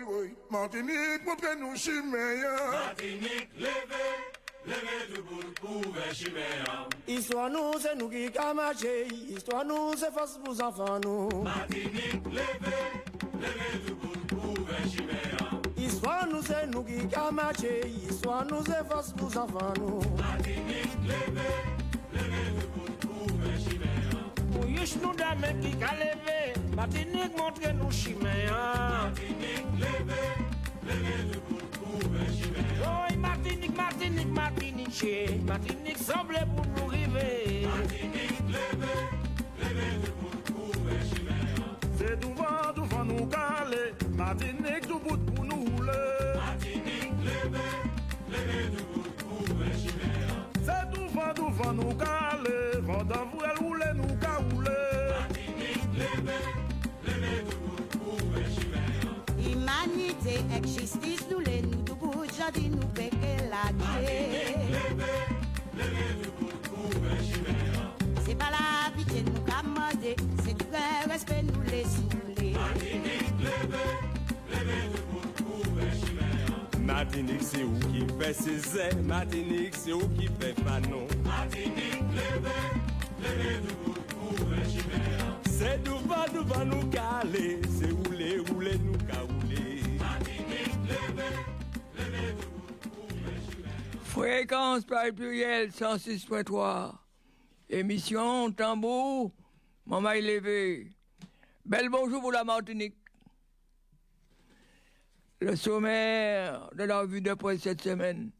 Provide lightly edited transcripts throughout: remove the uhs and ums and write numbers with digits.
oui. Martinique, montrez-nous chiméen. Martinique, levez debout pour vers chiméen. Histoire nous, c'est nous qui camaché. Histoire nous, c'est force pour enfants nous. Martinique, levez debout pour vers chiméen. Histoire nous, c'est nous qui camaché. Histoire nous, c'est force pour enfants nous. Martinique, levez debout pour vers chiméen. Pour yush nous dames qui qu'a levé. Martinique, montrez-nous chiméen. Martinique, levez debout pour vers chiméen. Oh, Martinique, Martinique, Martinique, chez Martinique semble pour nous river. Martinique, levez debout pour vers chiméen. C'est tout vent nous caler. Martinique, tout bout pour nous rouler. Martinique, levez debout pour vers chiméen. C'est tout vent nous caler. Vent d'envoi rouler nous caouler. Martinique, levez debout pour vers chiméen. Humanité et justice nous les nous tout bout jardin nous péquer la Martinique, levez debout pour vers chiméen. c'est pas la pitié nous commander, c'est du vrai respect nous les saouler. Martinique, levez debout pour vers chiméen. Martinique, c'est où qui fait ses ailes. Martinique, c'est où qui fait fanon. Martinique, levez debout pour vers chiméen. C'est devant nous caler. C'est rouler nous caouler. Martinique, levez debout pour vers chiméen. Fréquence par pluriel 106.3. Émission Tambour, Maman levé. Bel bonjour pour la Martinique. Le sommaire de la revue de presse cette semaine.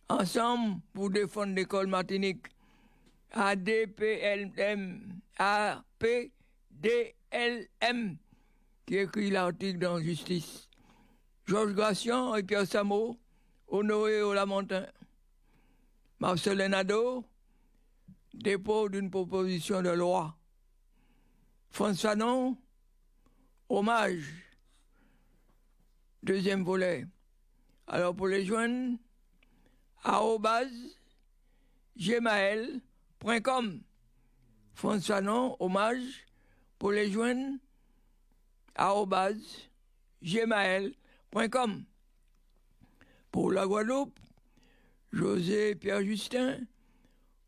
Ensemble pour défendre l'école Martinique. APDLM, qui écrit l'article dans Justice. Georges Gratian et Pierre Samo, Honoré au Lamentin. Marcelin Nadeau, dépôt d'une proposition de loi. François Fanon, hommage. Deuxième volet. Alors pour les joindre, @gmail.com. François Fanon, hommage. Pour les joindre, @gmail.com. Pour la Guadeloupe, José Pierre Justin,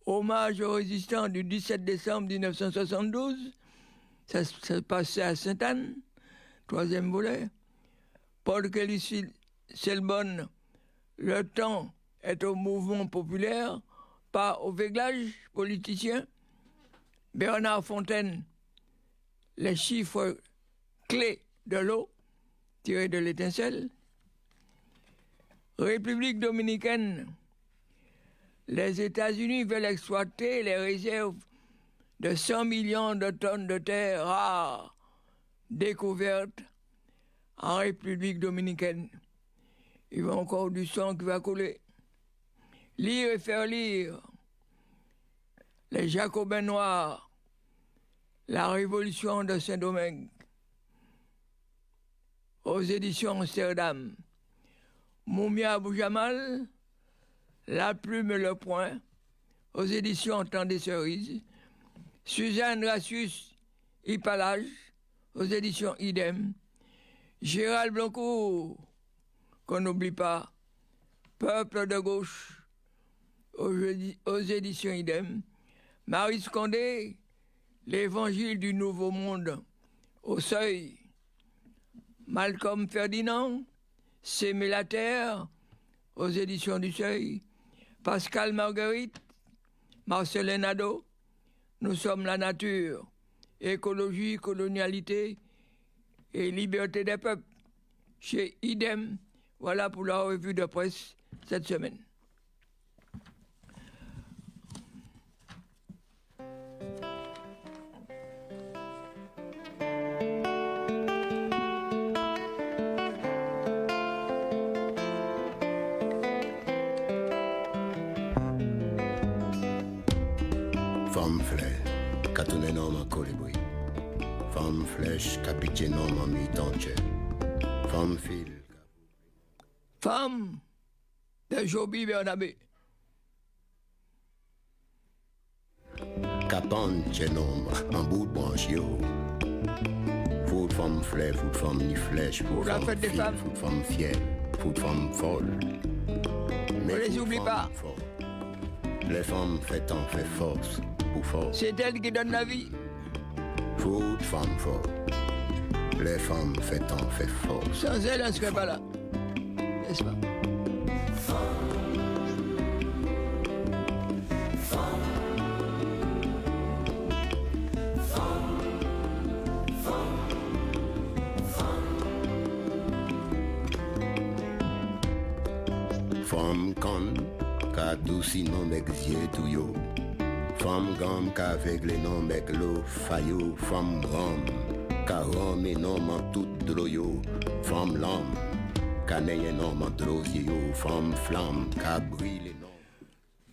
hommage aux résistants du 17 décembre 1972. Ça se passait à Sainte-Anne, troisième volet. Paul Kelly Selbonne, le temps est au mouvement populaire, pas au véglage politicien. Bernard Fontaine, les chiffres clés de l'eau, tirés de l'étincelle. République dominicaine, les États-Unis veulent exploiter les réserves de 100 millions de tonnes de terres rares découvertes en République dominicaine. Il y a encore du sang qui va couler. Lire et faire lire. Les Jacobins noirs. La révolution de Saint-Domingue. Aux éditions Amsterdam. Moumia Abou Jamal. La plume et le poing, aux éditions Temps des Cerises. Suzanne Racius, Ipalage, aux éditions Idem. Gérald Blancourt, qu'on n'oublie pas. Peuple de gauche, aux éditions Idem. Marie Scondé, L'Évangile du Nouveau Monde, au Seuil. Malcolm Ferdinand, S'aimer la terre, aux éditions du Seuil. Pascal Marguerite, Marcelin Nadeau, Nous sommes la nature, écologie, colonialité et liberté des peuples. Chez Idem, voilà pour la revue de presse cette semaine. Femme flèche, katounen nom en colibri. Femme flèche, capitaine nom en mi-tanche. Femme fil. Femme de Joby Bernabé. Capan, nom en bout de branche yo. Foot femme fleur, foot femme ni flèche, foot la femme fête des fille, femmes. foot femme fière, foot femme folle. Ne les foot oublie femme pas. forte. Les femmes fait temps, fait force, pour force. C'est elle qui donne la vie. Foot femme forte. Les femmes fait temps, fait force. Sans elle, on ne serait pas là. N'est-ce pas? Femme con, qu'a douci non mek zie tout yo. Femme gam qu'avec les noms mek lo fayo. Femme ram, qu'a ram et non man tout dro yo. Femme lam, qu'a neye non man drosier yo. Femme flamme, qu'a brille non.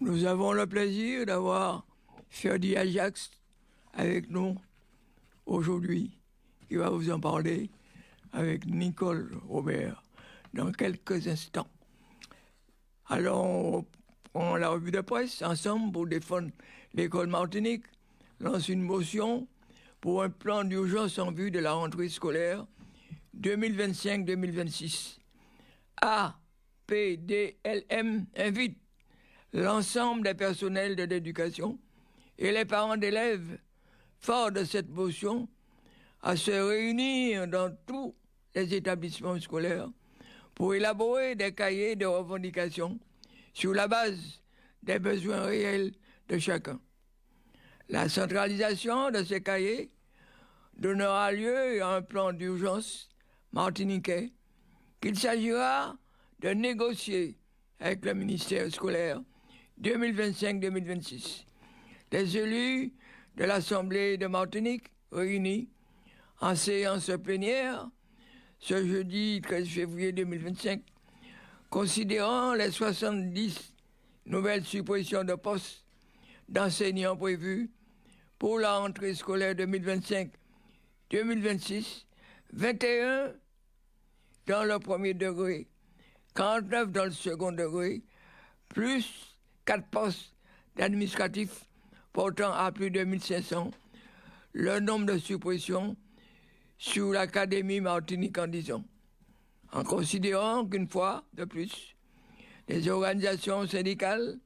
Nous avons le plaisir d'avoir Ferdi Ajax avec nous aujourd'hui, qui va vous en parler avec Nicole Robert dans quelques instants. Alors, on prend la revue de presse ensemble pour défendre l'école Martinique, lance une motion pour un plan d'urgence en vue de la rentrée scolaire 2025-2026. APDLM invite l'ensemble des personnels de l'éducation et les parents d'élèves, forts de cette motion, à se réunir dans tous les établissements scolaires pour élaborer des cahiers de revendications sur la base des besoins réels de chacun. La centralisation de ces cahiers donnera lieu à un plan d'urgence martiniquais qu'il s'agira de négocier avec le ministère scolaire 2025-2026. Les élus de l'Assemblée de Martinique réunis en séance plénière ce jeudi 13 février 2025, considérant les 70 nouvelles suppressions de postes d'enseignants prévues pour la rentrée scolaire 2025-2026, 21 dans le premier degré, 49 dans le second degré, plus 4 postes d'administratifs portant à plus de 1500 le nombre de suppressions sur l'Académie Martinique en 10 ans, en considérant qu'une fois de plus, les organisations syndicales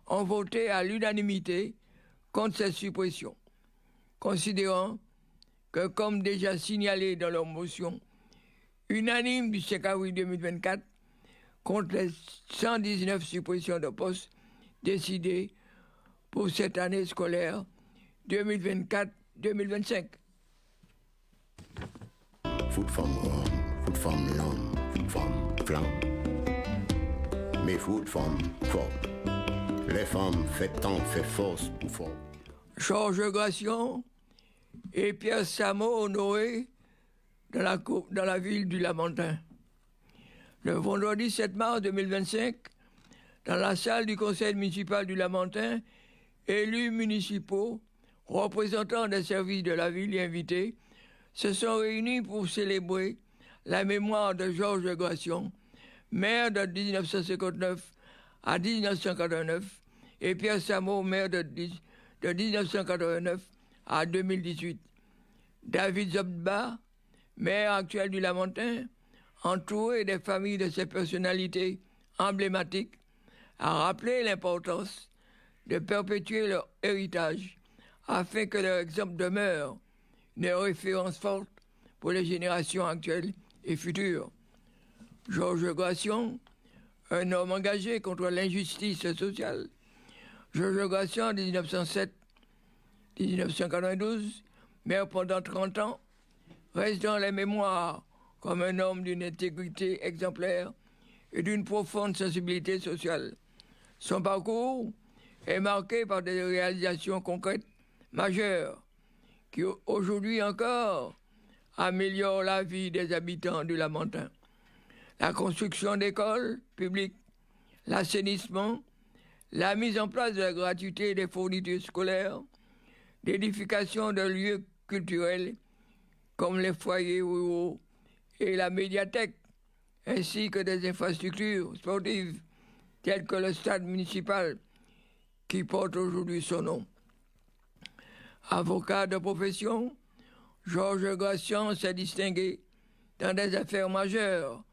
ont voté à l'unanimité contre ces suppressions, considérant que, comme déjà signalé dans leur motion unanime du 5 avril 2024, contre les 119 suppressions de postes décidées pour cette année scolaire 2024-2025. Foot femme ram, foot femme lam, foot femme flamme. Mais foot femme forte. Les femmes fait temps, fait force pour fort. Georges Gration et Pierre Samo honorés dans la ville du Lamentin. Le vendredi 7 mars 2025, dans la salle du conseil municipal du Lamentin, élus municipaux, représentants des services de la ville et invités, se sont réunis pour célébrer la mémoire de Georges Gration, maire de 1959 à 1989, et Pierre Samo, maire de 1989 à 2018. David Zobba, maire actuel du Lamentin, entouré des familles de ces personnalités emblématiques, a rappelé l'importance de perpétuer leur héritage afin que leur exemple demeure une référence forte pour les générations actuelles et futures. Georges Gration, un homme engagé contre l'injustice sociale. Georges Gration, en 1907-1992, maire pendant 30 ans, reste dans les mémoires comme un homme d'une intégrité exemplaire et d'une profonde sensibilité sociale. Son parcours est marqué par des réalisations concrètes majeures qui, aujourd'hui encore, améliorent la vie des habitants du Lamentin. La construction d'écoles publiques, l'assainissement, la mise en place de la gratuité des fournitures scolaires, l'édification de lieux culturels comme les foyers ruraux et la médiathèque, ainsi que des infrastructures sportives telles que le stade municipal qui porte aujourd'hui son nom. Avocat de profession, Georges Gracian s'est distingué dans des affaires majeures,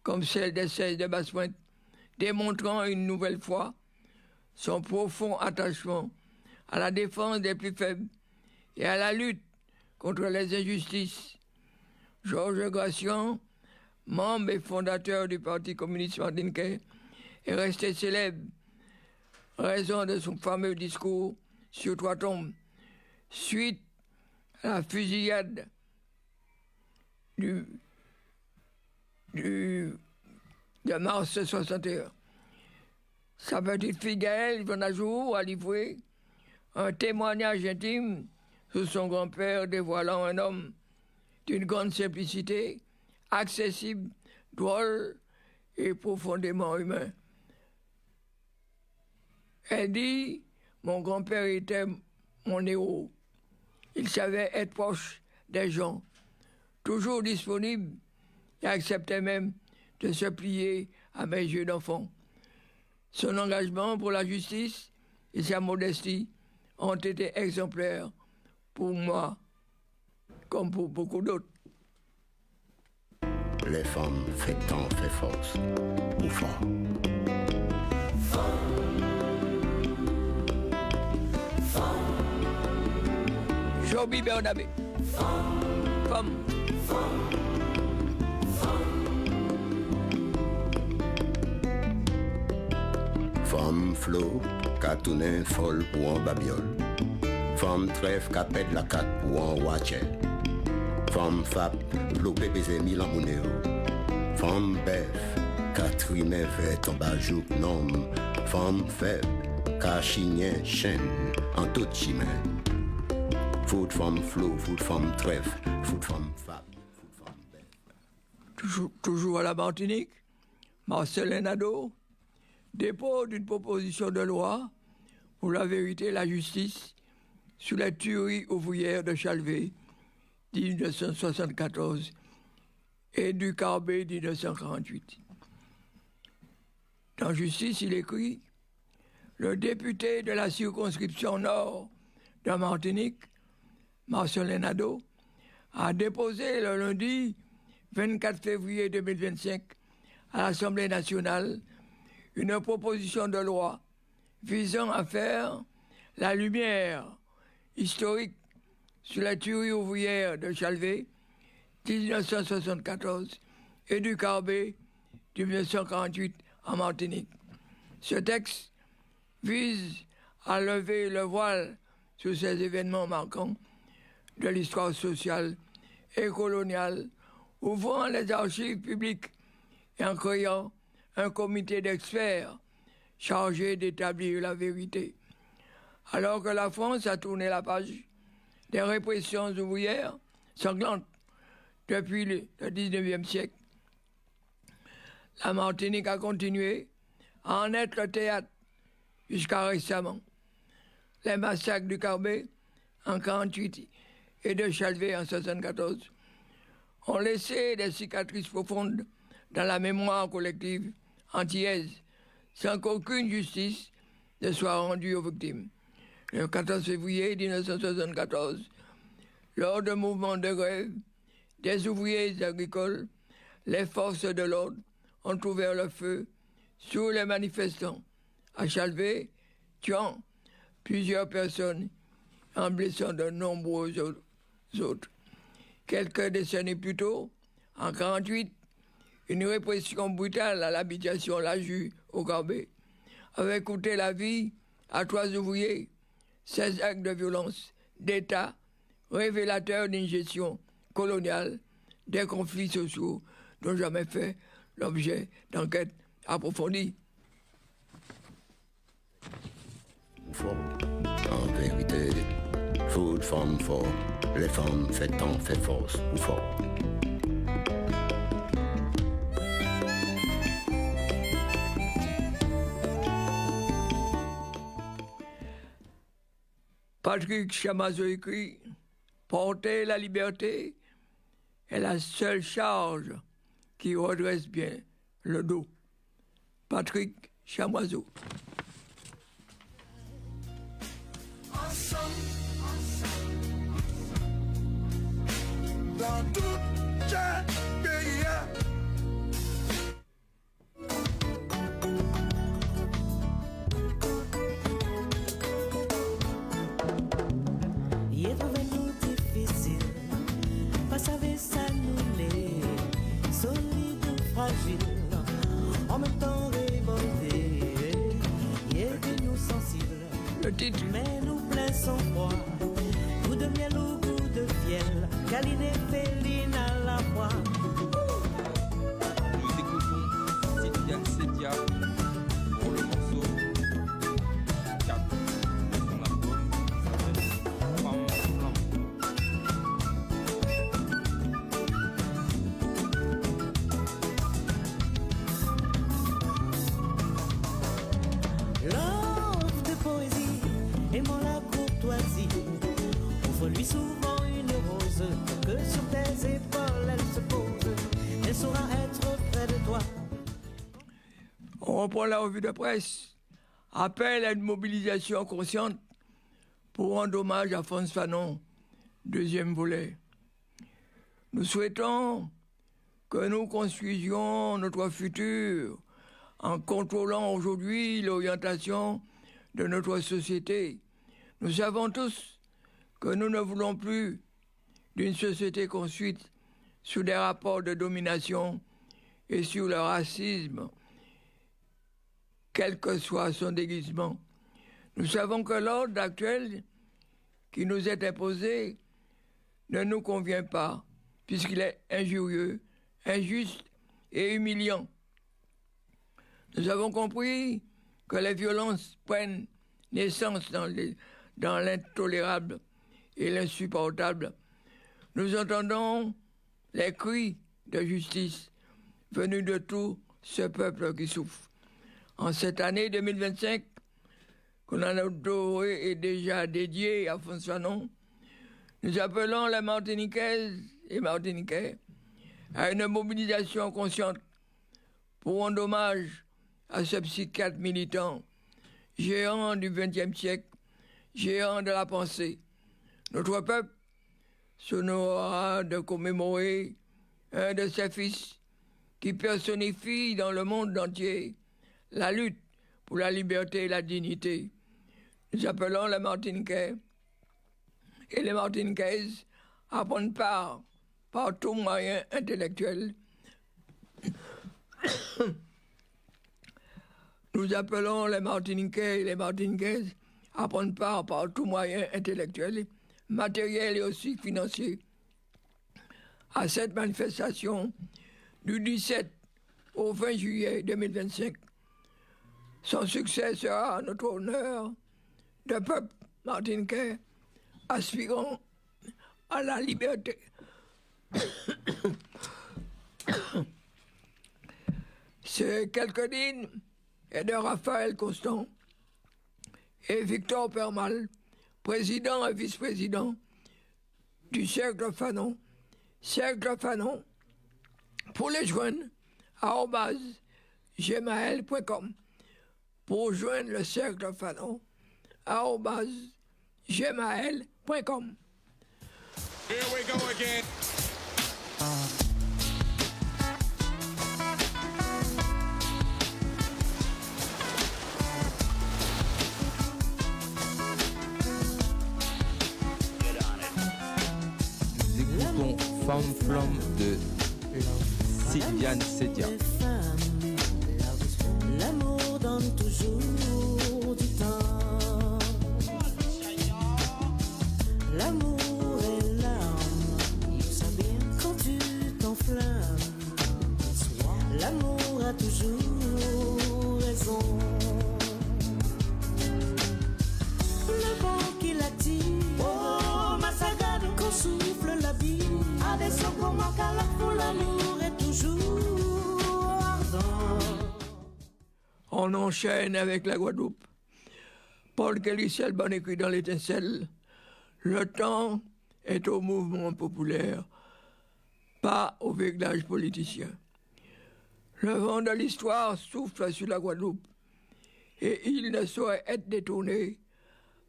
comme celle des 16 de Basse-Pointe, démontrant une nouvelle fois son profond attachement à la défense des plus faibles et à la lutte contre les injustices. Georges Gracian, membre et fondateur du Parti communiste martiniquais, est resté célèbre en raison de son fameux discours sur 3 tombes, suite à la fusillade de mars 61. Sa petite fille Gaëlle Jonajour a livré un témoignage intime sur son grand-père, dévoilant un homme d'une grande simplicité, accessible, drôle et profondément humain. Elle dit, mon grand-père était mon héros. Il savait être proche des gens, toujours disponible, et acceptait même de se plier à mes yeux d'enfant. Son engagement pour la justice et sa modestie ont été exemplaires pour moi, comme pour beaucoup d'autres. Les femmes fait temps, fait force, ou fort. Joby Bernabé. Femme. Femme flot, catounin folle pour en babiole. Femme trèfle, capette la carte pour en watcher. Femme fap, lopé baiser mille en monnéo. Femme bœuf, Catherine vert en bajou nom. Femme faible, cachinien chaîne en toute chimère. Foot femme flot, foot femme trèfle, foot femme fap, foot femme bœuf. Toujours à la Martinique, Marcelin Nadeau, dépôt d'une proposition de loi pour la vérité et la justice sur la tuerie ouvrière de Chalvet 1974 et du Carbet 1948. Dans Justice, il écrit « Le député de la circonscription nord de Martinique, Marcelin Nadeau, a déposé le lundi 24 février 2025 à l'Assemblée nationale une proposition de loi visant à faire la lumière historique sur la tuerie ouvrière de Chalvet 1974 et du Carbet 1948 en Martinique. Ce texte vise à lever le voile sur ces événements marquants de l'histoire sociale et coloniale, ouvrant les archives publiques et en créant un comité d'experts chargé d'établir la vérité. Alors que la France a tourné la page des répressions ouvrières sanglantes depuis le 19e siècle, la Martinique a continué à en être le théâtre jusqu'à récemment. Les massacres du Carbet en 1948 et de Chalvet en 1974 ont laissé des cicatrices profondes dans la mémoire collective antillaise, sans qu'aucune justice ne soit rendue aux victimes. Le 14 février 1974, lors d'un mouvement de grève des ouvriers agricoles, les forces de l'ordre ont ouvert le feu sur les manifestants à Chalvet, tuant plusieurs personnes en blessant de nombreux autres. Quelques décennies plus tôt, en 1948, une répression brutale à l'habitation Laju au Carbet avait coûté la vie à 3 ouvriers. Ces actes de violence d'État révélateurs d'une gestion coloniale des conflits sociaux n'ont jamais fait l'objet d'enquêtes approfondies. Fort. En vérité, food femme fort, les femmes fait temps, fait force ou fort. Patrick Chamazo écrit « Porter la liberté est la seule charge qui redresse bien le dos. » Patrick Chamazo. dans tout chaque pays. Il est trouvé-nous difficile, pas savoir ça nous l'est, solide ou fragile, en même temps révolté, il est de nous sensible, Le titre, mais nous plein sans froid, goût de miel ou goût de fiel, câline et féline à la fois. Nous écoutons Sylviane Sedia pour le morceau 4 de son album qui s'appelle Femme Flamme. L'offre de poésie, aimant la courtoisie, offre-lui souvent une rose, que sur tes épaules elle se pose, elle saura être près de toi. on reprend la revue de presse. Appel à une mobilisation consciente pour rendre hommage à Frantz Fanon, deuxième volet. Nous souhaitons que nous construisions notre futur en contrôlant aujourd'hui l'orientation de notre société. Nous savons tous que nous ne voulons plus d'une société construite sous des rapports de domination et sur le racisme, quel que soit son déguisement. Nous savons que l'ordre actuel qui nous est imposé ne nous convient pas, puisqu'il est injurieux, injuste et humiliant. Nous avons compris que les violences prennent naissance dans l'intolérable et l'insupportable. Nous entendons les cris de justice venus de tout ce peuple qui souffre. En cette année 2025, qu'on a adoré et déjà dédiée à Frantz Fanon, nous appelons les Martiniquaises et Martiniquais à une mobilisation consciente pour rendre hommage à ce psychiatre militant, géant du XXe siècle, géant de la pensée. Notre peuple s'honorera de commémorer un de ses fils qui personnifie dans le monde entier la lutte pour la liberté et la dignité. Nous appelons les Martiniquais et les Martiniquaises à prendre part par tout moyen intellectuel. Nous appelons les Martiniquais et les Martiniquaises à prendre part par tout moyen intellectuel, matériel et aussi financier à cette manifestation du 17 au 20 juillet 2025. Son succès sera notre honneur de peuple martiniquais aspirant à la liberté. Ces quelques lignes est de Raphaël Constant et Victor Permal, président et vice-président du Cercle Fanon. Cercle Fanon, pour les joindre, @gmail.com. Pour joindre le Cercle Fanon, @gmail.com. Here we go again. Nous écoutons Femme Flamme de Sylviane Sedia. L'amour donne toujours du temps. L'amour est l'arme, il sait bien quand tu t'enflammes. L'amour a toujours raison. Le vent qui l'attire, oh ma sagade, qu'on souffle la bille. A des sons comme un calaf pour l'amour est toujours ardent. On enchaîne avec la Guadeloupe. Paul Kelly-Selban écrit dans l'Étincelle, le temps est au mouvement populaire, pas au réglage politicien. Le vent de l'histoire souffle sur la Guadeloupe et il ne saurait être détourné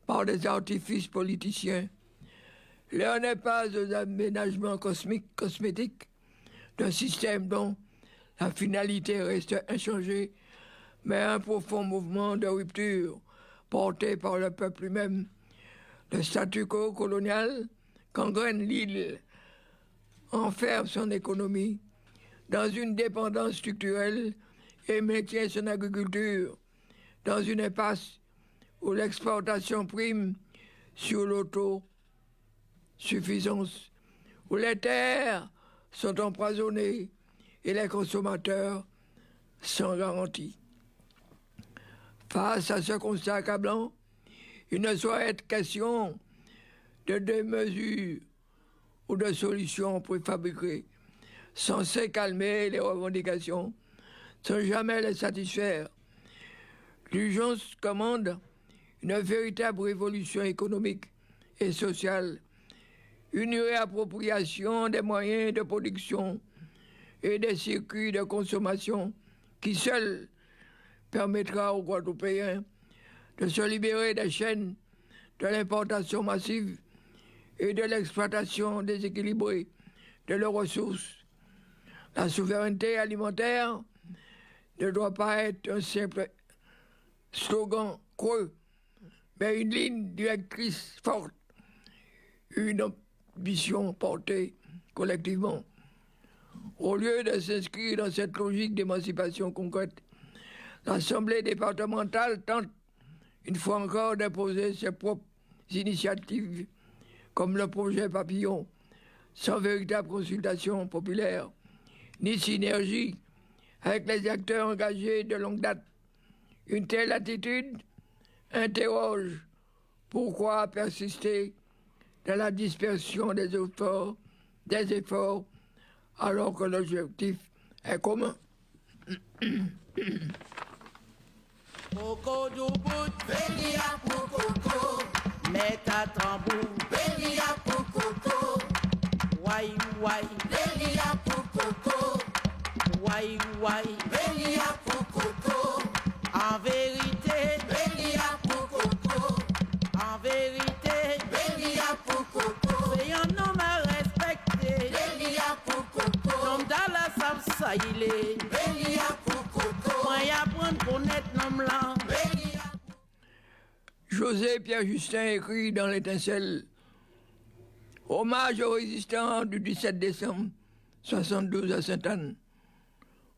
par des artifices politiciens. L'heure n'est pas aux aménagements cosmétiques d'un système dont la finalité reste inchangée, mais un profond mouvement de rupture porté par le peuple lui-même. Le statu quo colonial gangrène l'île, enferme son économie dans une dépendance structurelle et maintient son agriculture dans une impasse où l'exportation prime sur l'autosuffisance, où les terres sont empoisonnées et les consommateurs sans garantie. Face à ce constat accablant, il ne saurait être question de démesures ou de solutions préfabriquées, censées calmer les revendications, sans jamais les satisfaire. L'urgence commande une véritable révolution économique et sociale, une réappropriation des moyens de production et des circuits de consommation qui seul permettra aux Guadeloupéens de se libérer des chaînes de l'importation massive et de l'exploitation déséquilibrée de leurs ressources. La souveraineté alimentaire ne doit pas être un simple slogan creux, mais une ligne directrice forte, une ambition portée collectivement. Au lieu de s'inscrire dans cette logique d'émancipation concrète, l'Assemblée départementale tente une fois encore d'imposer ses propres initiatives, comme le projet Papillon, sans véritable consultation populaire, ni synergie avec les acteurs engagés de longue date. Une telle attitude interroge pourquoi persister dans la dispersion des efforts alors que l'objectif est commun. Coco du bout, Bélia pour coco, mets ta tambour, Bélia pour coco, why, Bélia pour coco, why, Bélia pour coco, en vérité, Bélia pour coco, en vérité, Bélia pour coco, c'est un homme à respecter, Bélia pour coco, l'homme d'Allah ça il est, Bélia pour coco, moi y apprendre connaître l'homme là. José Pierre Justin écrit dans l'Étincelle: hommage aux résistants du 17 décembre 72 à Sainte-Anne.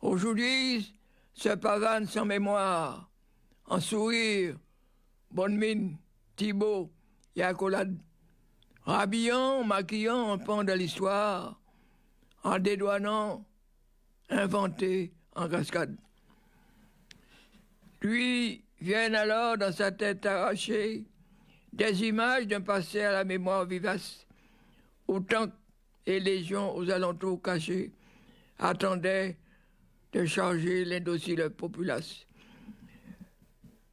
Aujourd'hui, se pavane sans mémoire, en sourire, bonne mine, Thibaut et accolade, rhabillant, maquillant un pan de l'histoire, en dédouanant, inventé en cascade. Lui viennent alors dans sa tête arrachée des images d'un passé à la mémoire vivace, où tanks et légions aux alentours cachés attendaient de charger l'indocile populace.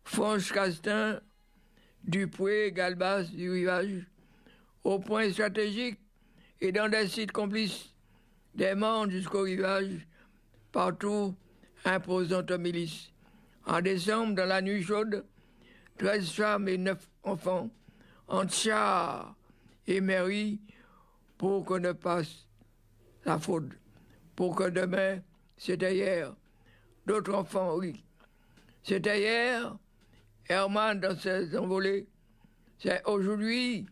Franche Castin, Dupré, Galbas du rivage, au point stratégique et dans des sites complices, des mondes jusqu'au rivage, partout imposantes milices. En décembre, dans la nuit chaude, 13 femmes et 9 enfants, en char et mairie, pour que ne passe la faute, pour que demain, c'était hier. D'autres enfants, oui. C'était hier, Herman dans ses envolées. C'est aujourd'hui,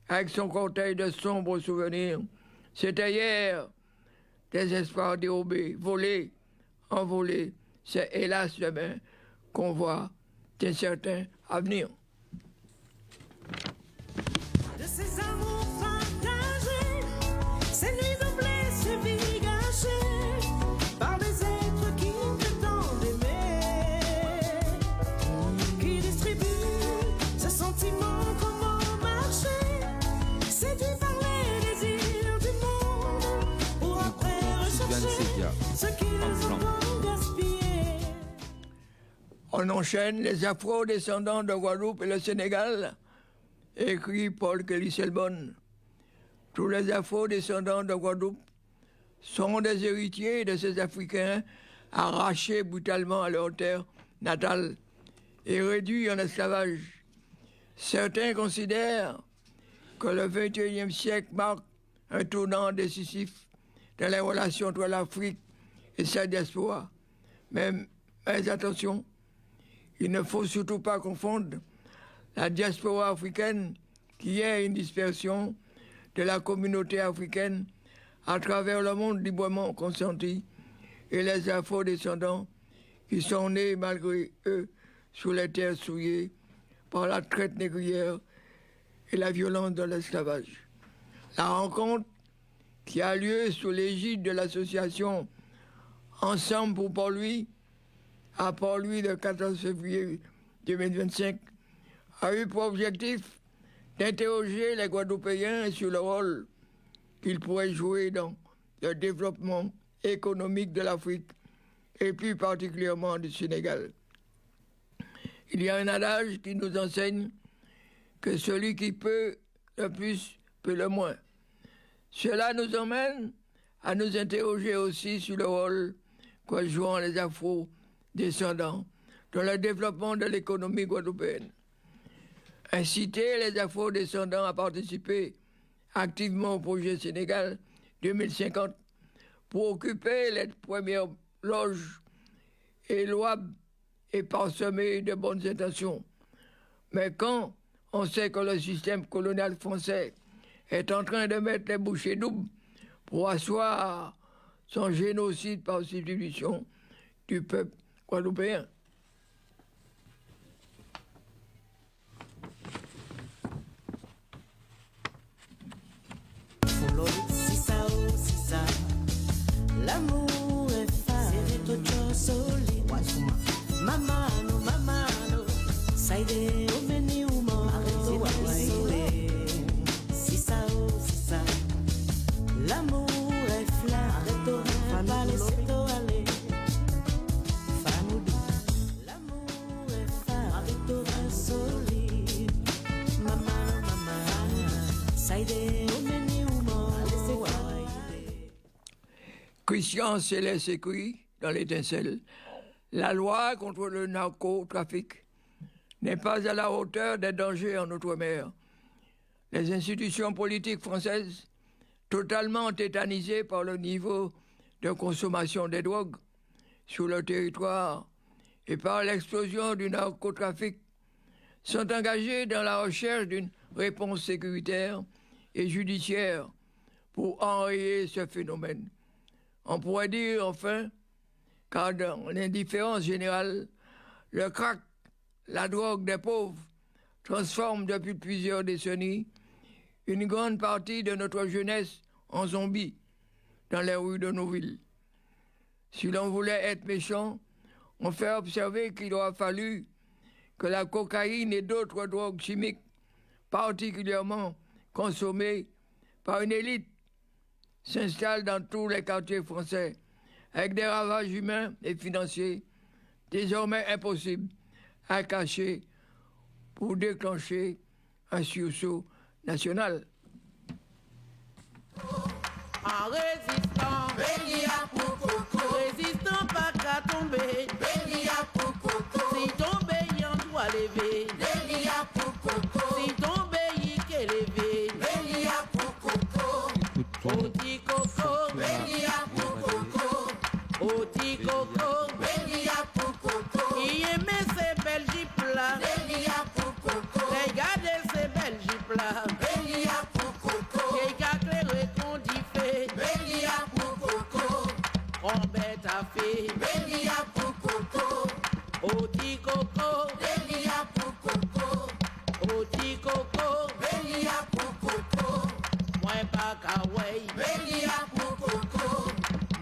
avec son cortège de sombres souvenirs. C'était hier, des espoirs dérobés, volés, envolés. C'est hélas demain qu'on voit d'incertains avenirs. De ces amours partagés, ces nuits doublées, ces vies gâchées, par des êtres qui prétendent aimer, qui distribuent ce sentiment comme un marché, séduit par les désirs du monde, pour après rechercher ce qu'ils ont gaspillé. On enchaîne les afro-descendants de Guadeloupe et le Sénégal, écrit Paul Kelly-Selbonne. Tous les afro-descendants de Guadeloupe sont des héritiers de ces Africains arrachés brutalement à leur terre natale et réduits en esclavage. Certains considèrent que le XXIe siècle marque un tournant décisif dans les relations entre l'Afrique et sa diaspora. Mais attention, il ne faut surtout pas confondre la diaspora africaine, qui est une dispersion de la communauté africaine à travers le monde librement consenti, et les afro-descendants qui sont nés malgré eux sous les terres souillées par la traite négrière et la violence de l'esclavage. La rencontre, qui a lieu sous l'égide de l'association Ensemble pour Port-Louis, à Port-Louis le 14 février 2025, a eu pour objectif d'interroger les Guadeloupéens sur le rôle qu'ils pourraient jouer dans le développement économique de l'Afrique et plus particulièrement du Sénégal. Il y a un adage qui nous enseigne que celui qui peut le plus peut le moins. Cela nous emmène à nous interroger aussi sur le rôle que jouent les afro-descendants dans le développement de l'économie guadeloupéenne. Inciter les afro-descendants à participer activement au projet Sénégal 2050 pour occuper les premières loges est louable et parsemé de bonnes intentions. Mais quand on sait que le système colonial français est en train de mettre les bouchées doubles pour asseoir son génocide par substitution du peuple guadeloupéen. L'amour est fade, c'est tout solide. Mamano, mamano, saide o meni umo, saide. Si ça, l'amour est flat, fanale c'est aller. Fanoudou, l'amour est fade, tout solide. Mamano, saide o meni umo, Christian Céleste écrit dans l'Étincelle, la loi contre le narcotrafic n'est pas à la hauteur des dangers en Outre-mer. Les institutions politiques françaises, totalement tétanisées par le niveau de consommation des drogues sur le territoire et par l'explosion du narcotrafic, sont engagées dans la recherche d'une réponse sécuritaire et judiciaire pour enrayer ce phénomène. On pourrait dire enfin, car dans l'indifférence générale, le crack, la drogue des pauvres, transforme depuis plusieurs décennies une grande partie de notre jeunesse en zombies dans les rues de nos villes. Si l'on voulait être méchant, on fait observer qu'il aura fallu que la cocaïne et d'autres drogues chimiques, particulièrement consommées par une élite, s'installent dans tous les quartiers français, avec des ravages humains et financiers désormais impossibles à cacher pour déclencher un sursaut national. En résistant, résistant pas qu'à tomber, si tomber y'en doit lever, si tomber y qu'est levé, Oti coco, oti coco, il aimait ces belles jupes là, regardez ces belles jupes là, qui éclairé qu'on dit fait, on bête à fait, oti coco, oti coco, moins pas kawaii,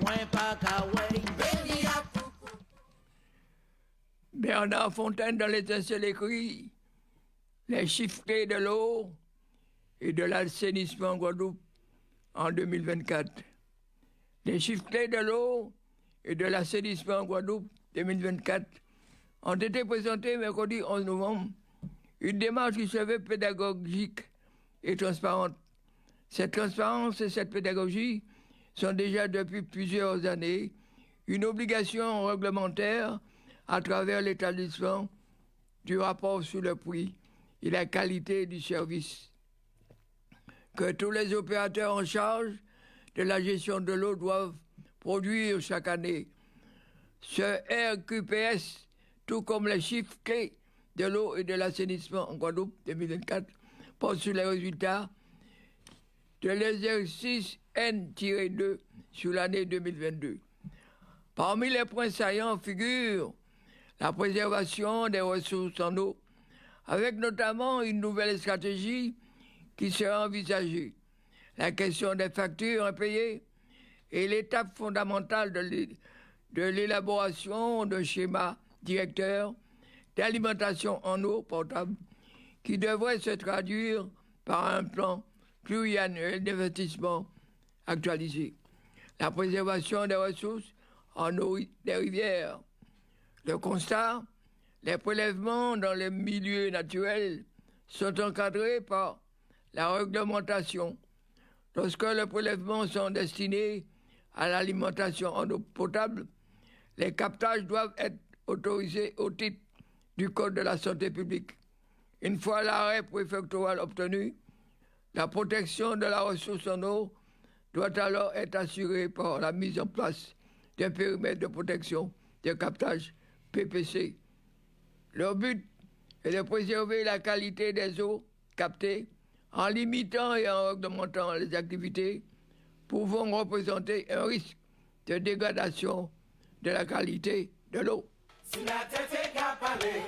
moins pas kawaii. Bernard Fontaine dans l'Étincelle écrit les chiffres clés de l'eau et de l'assainissement en Guadeloupe en 2024. Les chiffres clés de l'eau et de l'assainissement en Guadeloupe 2024 ont été présentés mercredi 11 novembre. Une démarche qui se veut pédagogique et transparente. Cette transparence et cette pédagogie sont déjà depuis plusieurs années une obligation réglementaire à travers l'établissement du rapport sur le prix et la qualité du service. que tous les opérateurs en charge de la gestion de l'eau doivent produire chaque année. Ce RQPS, tout comme les chiffres clés de l'eau et de l'assainissement en Guadeloupe 2024, porte sur les résultats de l'exercice N-2 sur l'année 2022. Parmi les points saillants figurent la préservation des ressources en eau, avec notamment une nouvelle stratégie qui sera envisagée, la question des factures impayées et l'étape fondamentale de l'élaboration d'un schéma directeur d'alimentation en eau potable qui devrait se traduire par un plan pluriannuel d'investissement actualisé. La préservation des ressources en eau des rivières. Le constat, les prélèvements dans les milieux naturels sont encadrés par la réglementation. Lorsque les prélèvements sont destinés à l'alimentation en eau potable, les captages doivent être autorisés au titre du Code de la santé publique. Une fois l'arrêt préfectoral obtenu, la protection de la ressource en eau doit alors être assurée par la mise en place d'un périmètre de protection des captages PPC. Leur but est de préserver la qualité des eaux captées en limitant et en augmentant les activités pouvant représenter un risque de dégradation de la qualité de l'eau. Si la tête est capalée,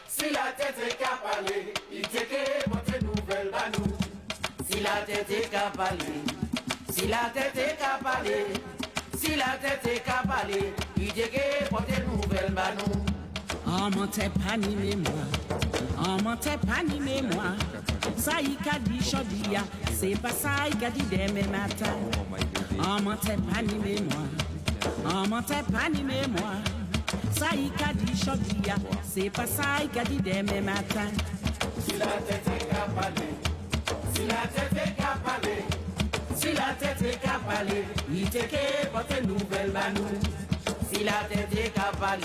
si la tête est capalée, il t'est que votre nouvelle banou. Si la tête est capalée, si la tête est capalée, si la tête est capalée, il t'est que votre nouvelle banou. Oh mon t'es pas ni mémoire, oh mon t'es pas ni mémoire. Ça y a dit chodia, c'est pas ça y a dit demain matin. Oh mon t'es pas ni mémoire, oh mon t'es pas ni mémoire. Ça y a dit chodia, c'est pas ça y a dit demain matin. Si la tête est capalée, si la tête est capalée, si la tête est capalée, il t'est que votre nouvelle banou. Si la tête est capalée,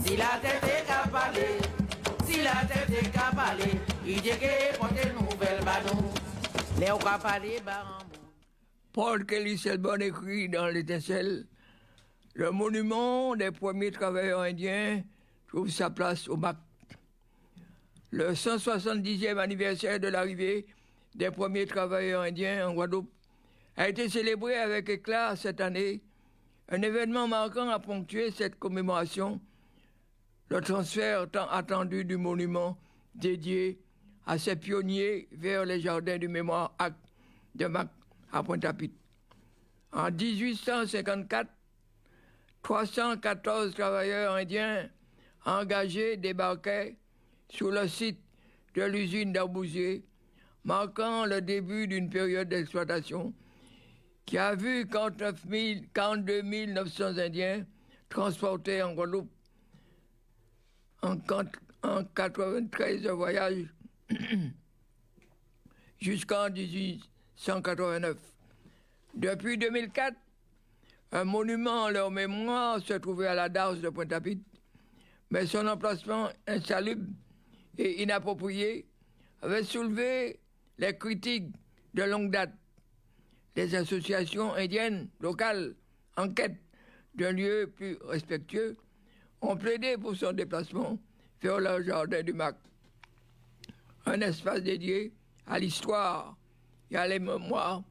si la tête est capalée, si la tête est capalée, il t'est que votre nouvelle banou. Léo capalé baramou. Paul Kelly Selbonne écrit dans l'Étincelle, le monument des premiers travailleurs indiens trouve sa place au MAC. Le 170e anniversaire de l'arrivée des premiers travailleurs indiens en Guadeloupe a été célébré avec éclat cette année. Un événement marquant a ponctué cette commémoration, le transfert tant attendu du monument dédié à ces pionniers vers les jardins du mémoire de MAC à Pointe-à-Pitre. En 1854, 314 travailleurs indiens engagés débarquaient sur le site de l'usine d'Arbousier, marquant le début d'une période d'exploitation qui a vu 42 900 Indiens transportés en Guadeloupe en 93 voyages jusqu'en 1889. Depuis 2004, un monument en leur mémoire se trouvait à la Darse de Pointe-à-Pitre, mais son emplacement insalubre et inapproprié avait soulevé les critiques de longue date. Les associations indiennes locales, en quête d'un lieu plus respectueux, ont plaidé pour son déplacement vers le jardin du MAC, un espace dédié à l'histoire et à la mémoire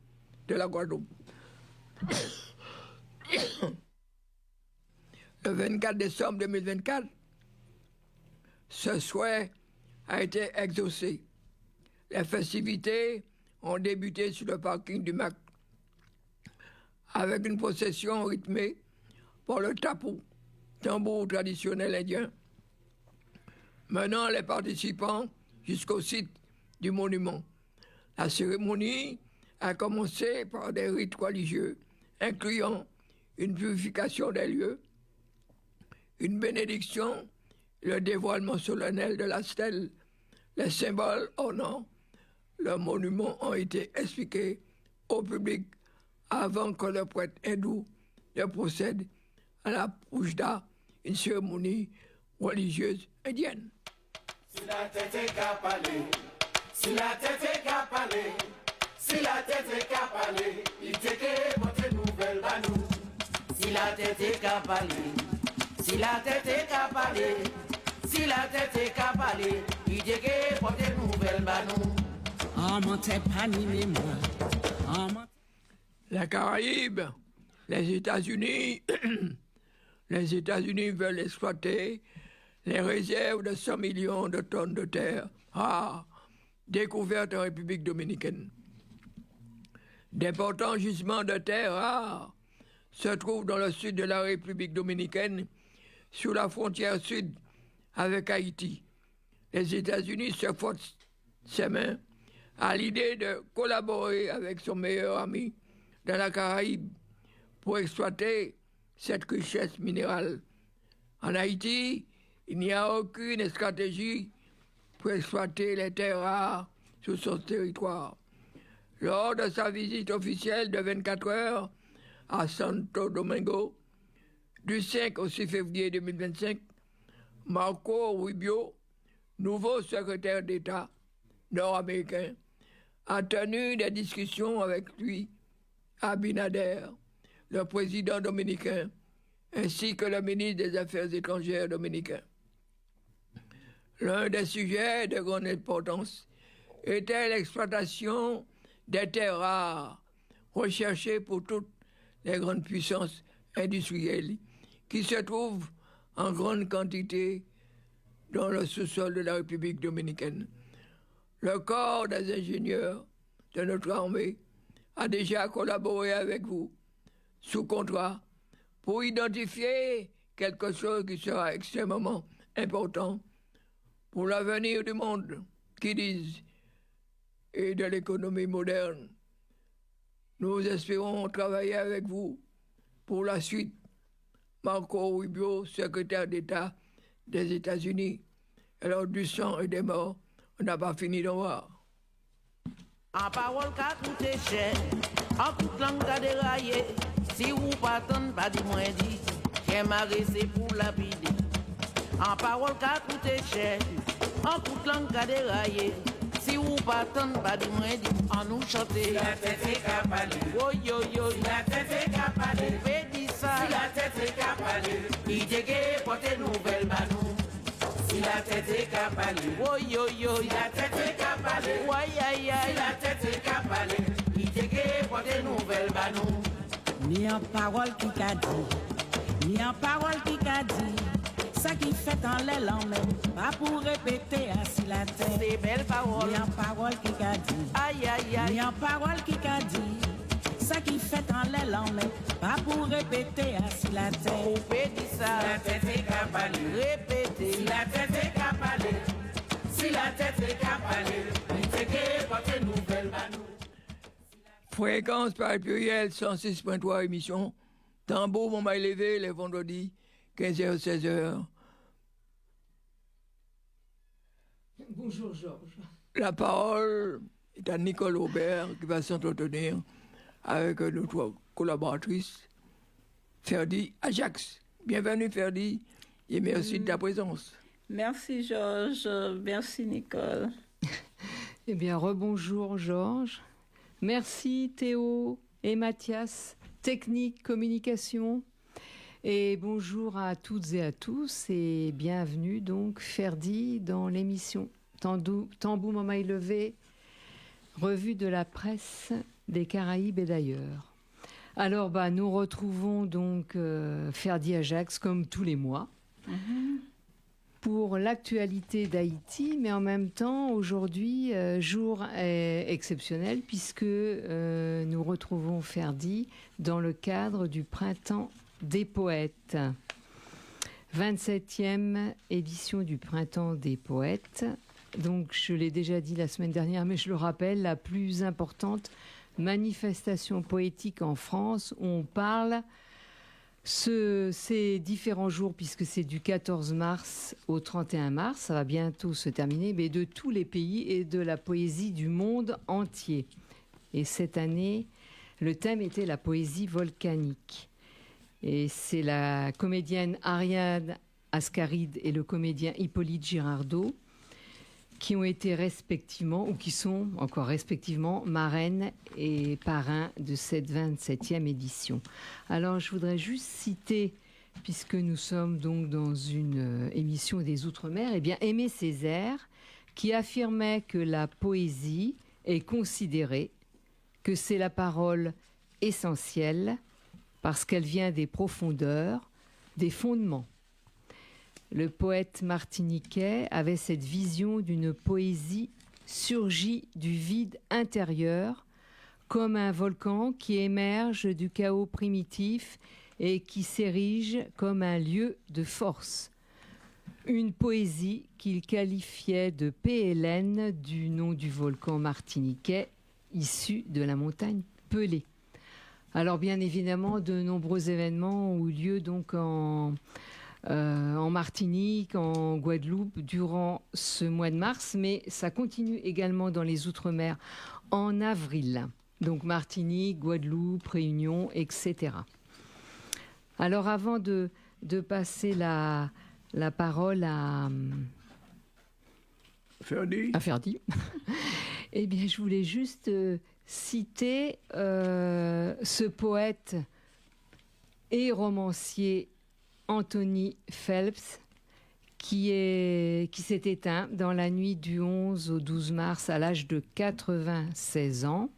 de la Guadeloupe. Le 24 décembre 2024, ce souhait a été exaucé. Les festivités ont débuté sur le parking du MAC avec une procession rythmée par le tapou, tambour traditionnel indien, menant les participants jusqu'au site du monument. La cérémonie a commencé par des rites religieux, incluant une purification des lieux, une bénédiction, le dévoilement solennel de la stèle. Les symboles ornant le monument ont été expliqués au public avant que le prêtre hindou ne procède à la Pujda, une cérémonie religieuse indienne. si la tête est capalée, si la tête est capalée, Si la tête est qu'à parler, il te que porter nouvelle banou. Si la tête est qu'à parler, si la tête est qu'à parler, si la tête est qu'à parler, il te que porter nouvelle banou. La Caraïbe, les États-Unis, les États-Unis veulent exploiter les réserves de 100 millions de tonnes de terre rares découvertes en République dominicaine. D'importants gisements de terre rares se trouvent dans le sud de la République dominicaine, sur la frontière sud avec Haïti. Les États-Unis se frottent ses mains à l'idée de collaborer avec son meilleur ami dans la Caraïbe pour exploiter cette richesse minérale. En Haïti, il n'y a aucune stratégie pour exploiter les terres rares sur son territoire. Lors de sa visite officielle de 24 heures à Santo Domingo, du 5 au 6 février 2025, Marco Rubio, nouveau secrétaire d'État nord-américain, a tenu des discussions avec lui, Abinader, le président dominicain, ainsi que le ministre des Affaires étrangères dominicain. L'un des sujets de grande importance était l'exploitation des terres rares recherchées pour toutes les grandes puissances industrielles qui se trouvent en grande quantité dans le sous-sol de la République dominicaine. Le corps des ingénieurs de notre armée a déjà collaboré avec vous sous contrat pour identifier quelque chose qui sera extrêmement important pour l'avenir du monde, qui disent, et de l'économie moderne. Nous espérons travailler avec vous pour la suite. Marco Rubio, secrétaire d'État des États-Unis. Alors du sang et des morts, on n'a pas fini d'en voir. En parole qu'a coûté cher, en toute langue qu'a déraillé. Si vous pas t'en pas dit moins dit, j'ai marré c'est pour lapider. En parole qu'a coûté cher, en toute langue qu'a déraillé. Si vous pas t'en pas dit moins dit, en nous chanter. Si la tête est qu'à parler, oh yo yo, si la tête est qu'à parler, fais dit ça. si la tête est qu'à parler, il te que porter nouvelle banou. Si la tête est qu'à parler, oh yo yo, si la tête est qu'à parler, aïe aïe si la tête est qu'à parler, il te que porter nouvelle banou. Ni en parole qui qu'a dit, ni en parole qui qu'a dit. Ça qui fait en l'aile en même, pas pour répéter assis la tête. C'est belle parole. Ni en parole qui qu'a dit, aïe aïe aïe. ni en parole qui qu'a dit. Ça qui fait en l'aile en même, pas pour répéter assis la tête. Coupé dit Si ça, la tête est qu'à parler, répétez. si la tête est qu'à parler, si la tête est qu'à parler, il te que porter nouvelle banou. Fréquence par pluriel 106.3 émission. Tambour, mon mail levé les vendredis, 15h-16h. Bonjour Georges. La parole est à Nicole Aubert qui va s'entretenir avec notre collaboratrice, Ferdi Ajax. Bienvenue Ferdi et merci de ta présence. Merci Georges, merci Nicole. Eh bien, rebonjour Georges. Merci Théo et Mathias, technique, communication. Et bonjour à toutes et à tous et bienvenue donc Ferdi dans l'émission Tambour Mamaï Levé, revue de la presse des Caraïbes et d'ailleurs. Alors nous retrouvons donc Ferdi Ajax comme tous les mois pour l'actualité d'Haïti, mais en même temps aujourd'hui jour exceptionnel puisque nous retrouvons Ferdi dans le cadre du Printemps des poètes. 27e édition du Printemps des poètes. Donc, je l'ai déjà dit la semaine dernière, mais je le rappelle, la plus importante manifestation poétique en France où on parle ces différents jours, puisque c'est du 14 mars au 31 mars, ça va bientôt se terminer, mais de tous les pays et de la poésie du monde entier. Et cette année, le thème était la poésie volcanique. Et c'est la comédienne Ariane Ascaride et le comédien Hippolyte Girardot qui ont été respectivement, ou qui sont encore respectivement, marraines et parrains de cette 27e édition. Alors, je voudrais juste citer, puisque nous sommes donc dans une émission des Outre-mer, eh bien, Aimé Césaire, qui affirmait que la poésie est considérée, que c'est la parole essentielle, parce qu'elle vient des profondeurs, des fondements. Le poète martiniquais avait cette vision d'une poésie surgie du vide intérieur, comme un volcan qui émerge du chaos primitif et qui s'érige comme un lieu de force. Une poésie qu'il qualifiait de PLN, du nom du volcan martiniquais, issu de la montagne Pelée. Alors bien évidemment, de nombreux événements ont eu lieu donc en Martinique, en Guadeloupe, durant ce mois de mars, mais ça continue également dans les Outre-mer en avril. Donc Martinique, Guadeloupe, Réunion, etc. Alors avant de passer la parole à Ferdi, eh bien je voulais juste citer ce poète et romancier Anthony Phelps, qui s'est éteint dans la nuit du 11 au 12 mars à l'âge de 96 ans,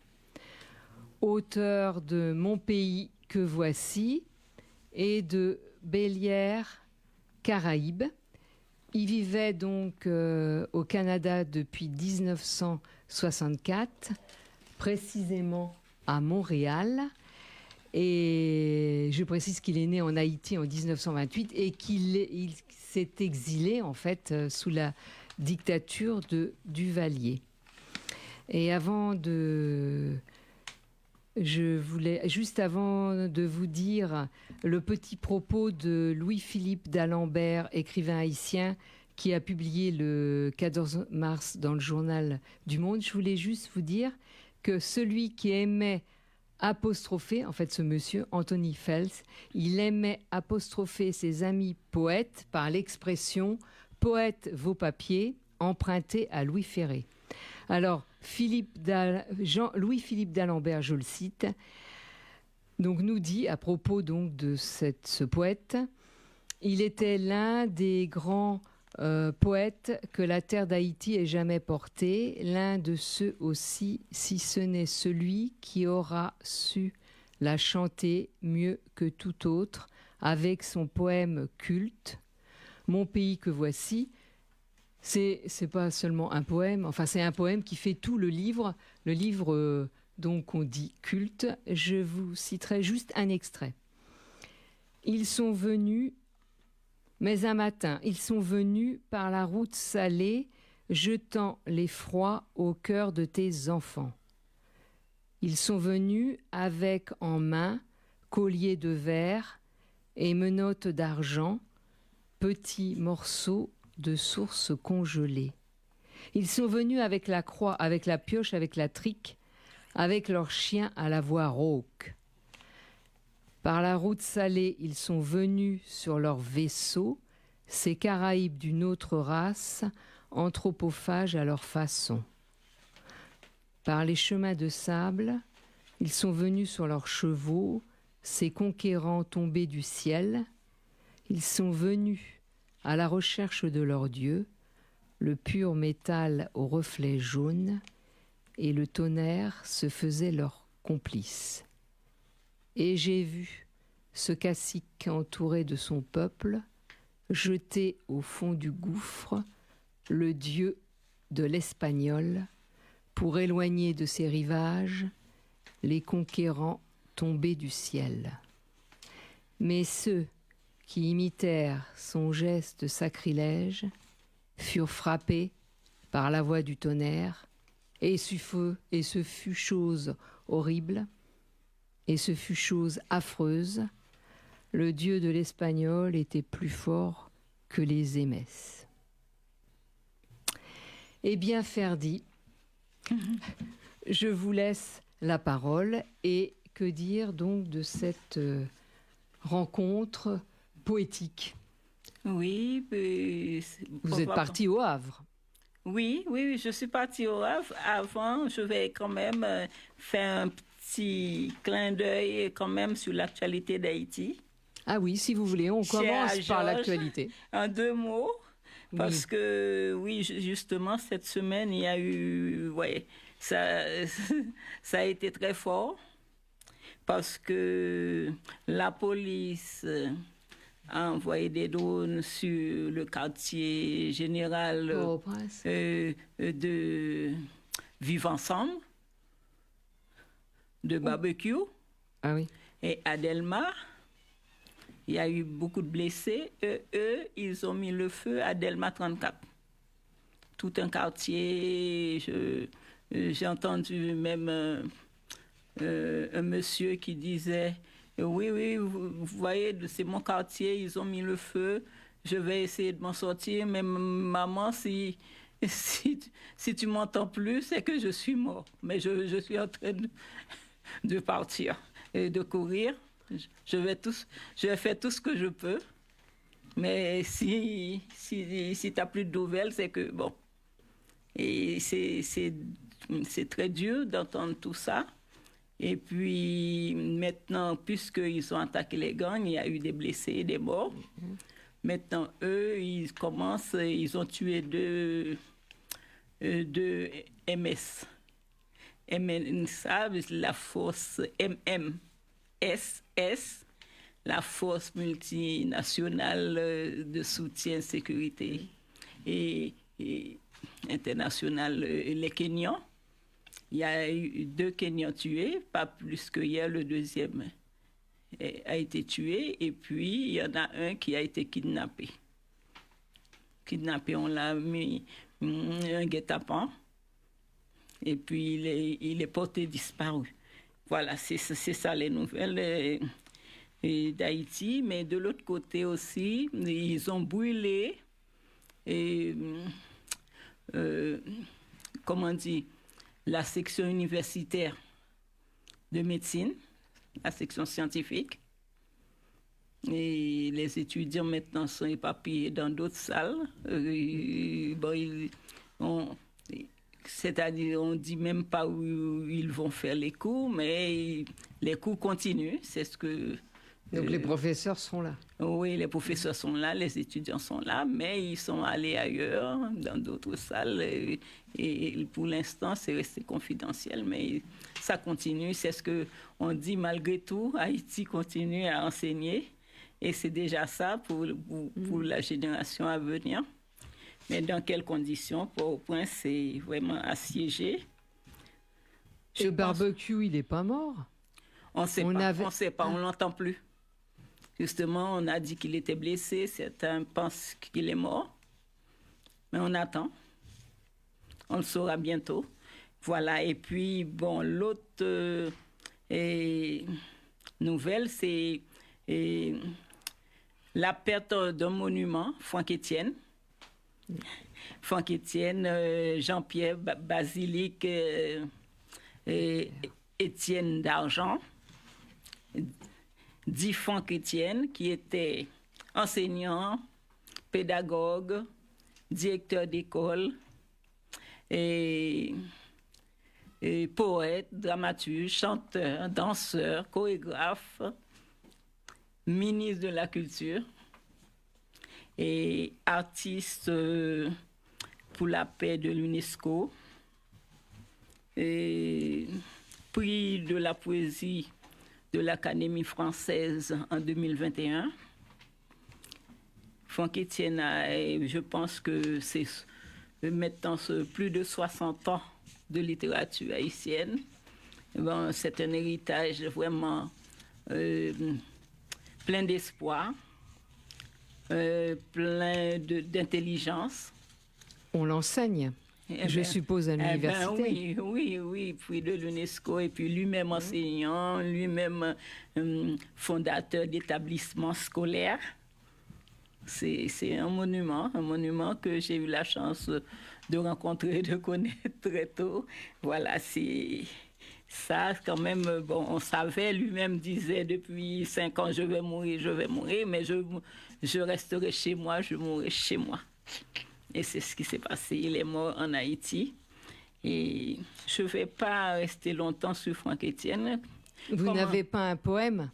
auteur de Mon pays que voici et de Bélière Caraïbes. Il vivait donc au Canada depuis 1964, précisément à Montréal. Et je précise qu'il est né en Haïti en 1928 et qu'il s'est exilé en fait sous la dictature de Duvalier. Et juste avant de vous dire le petit propos de Louis-Philippe d'Alembert, écrivain haïtien, qui a publié le 14 mars dans le journal du Monde, je voulais juste vous dire que celui qui aimait apostropher, en fait ce monsieur, Anthony Phelps, il aimait apostropher ses amis poètes par l'expression « poète vos papiers » empruntée à Louis Ferré. Alors, Louis-Philippe d'Alembert, je le cite, donc nous dit à propos donc de ce poète, il était l'un des grands poète que la terre d'Haïti ait jamais porté, l'un de ceux aussi, si ce n'est celui qui aura su la chanter mieux que tout autre, avec son poème culte, Mon pays que voici. C'est pas seulement un poème, enfin c'est un poème qui fait tout le livre donc on dit culte. Je vous citerai juste un extrait. Ils sont venus, mais un matin, ils sont venus par la route salée, jetant l'effroi au cœur de tes enfants. Ils sont venus avec en main collier de verre et menottes d'argent, petits morceaux de source congelée. Ils sont venus avec la croix, avec la pioche, avec la trique, avec leurs chiens à la voix rauque. Par la route salée, ils sont venus sur leur vaisseau, ces Caraïbes d'une autre race, anthropophages à leur façon. Par les chemins de sable, ils sont venus sur leurs chevaux, ces conquérants tombés du ciel. Ils sont venus à la recherche de leur Dieu, le pur métal au reflet jaune, et le tonnerre se faisait leur complice. Et j'ai vu ce cacique entouré de son peuple, jeté au fond du gouffre, le dieu de l'Espagnol, pour éloigner de ses rivages les conquérants tombés du ciel. Mais ceux qui imitèrent son geste sacrilège furent frappés par la voix du tonnerre, et ce fut chose horrible, et ce fut chose affreuse. Le dieu de l'Espagnol était plus fort que les émesses. Eh bien, Ferdi, je vous laisse la parole. Et que dire donc de cette rencontre poétique? Oui, vous êtes parti au Havre. Oui, je suis partie au Havre. Avant, je vais quand même faire un petit clin d'œil quand même sur l'actualité d'Haïti. Ah oui, si vous voulez, on commence par l'actualité. En 2 mots, parce que oui, justement, cette semaine, il y a eu... ça a été très fort, parce que la police a envoyé des drones sur le quartier général de Vivre Ensemble, de Barbecue. Ah oui. Et à Delmar, il y a eu beaucoup de blessés. Eux, ils ont mis le feu à Delmar 34. Tout un quartier. J'ai entendu même un monsieur qui disait... Oui, vous voyez, c'est mon quartier, ils ont mis le feu, je vais essayer de m'en sortir, mais maman, si tu m'entends plus, c'est que je suis mort. Mais je suis en train de partir et de courir. Je vais faire tout ce que je peux. Mais si tu n'as plus de nouvelles, c'est que bon. Et c'est très dur d'entendre tout ça. Et puis maintenant, puisqu'ils ont attaqué les gangs, il y a eu des blessés, des morts. Maintenant, eux, ils ont tué deux MS. La force MMSS, la force multinationale de soutien sécurité et internationale, les Kenyans. Il y a eu 2 Kenyans tués, pas plus que hier, le deuxième a été tué, et puis il y en a un qui a été kidnappé. On l'a mis un guet-apens, et puis il est porté disparu. Voilà, c'est ça les nouvelles d'Haïti, mais de l'autre côté aussi, ils ont brûlé, la section universitaire de médecine, la section scientifique. Et les étudiants maintenant sont éparpillés dans d'autres salles. C'est-à-dire, on ne dit même pas où ils vont faire les cours, mais les cours continuent. C'est ce que... Donc les professeurs sont là. Oui, les professeurs sont là, les étudiants sont là, mais ils sont allés ailleurs, dans d'autres salles. Et pour l'instant, c'est resté confidentiel, mais ça continue. C'est ce qu'on dit malgré tout. Haïti continue à enseigner. Et c'est déjà ça pour la génération à venir. Mais dans quelles conditions? Port-au-Prince, c'est vraiment assiégé. Le barbecue, il n'est pas mort? On ne sait pas, on ne l'entend plus. Justement, on a dit qu'il était blessé, certains pensent qu'il est mort, mais on attend. On le saura bientôt. Voilà, et puis, bon, l'autre nouvelle, c'est la perte d'un monument, Franck-Étienne. Franck-Étienne, Jean-Pierre Basilique, Étienne d'Argent, dit Franck-Étienne, qui était enseignant, pédagogue, directeur d'école, et poète, dramaturge, chanteur, danseur, chorégraphe, ministre de la Culture et artiste pour la paix de l'UNESCO, et prix de la poésie de l'Académie française en 2021. Franck-Étienne je pense que c'est maintenant plus de 60 ans de littérature haïtienne. Bon, c'est un héritage vraiment plein d'espoir, plein d'intelligence. On l'enseigne, je suppose, à l'université. Oui, puis de l'UNESCO, et puis lui-même enseignant, lui-même fondateur d'établissements scolaires. C'est un monument que j'ai eu la chance de rencontrer, de connaître très tôt. Voilà, c'est ça quand même. Bon, on savait, lui-même disait depuis 5 ans, je vais mourir, mais je resterai chez moi, je mourrai chez moi. Et c'est ce qui s'est passé. Il est mort en Haïti. Et je ne vais pas rester longtemps sur Franck Etienne. Vous n'avez pas un poème?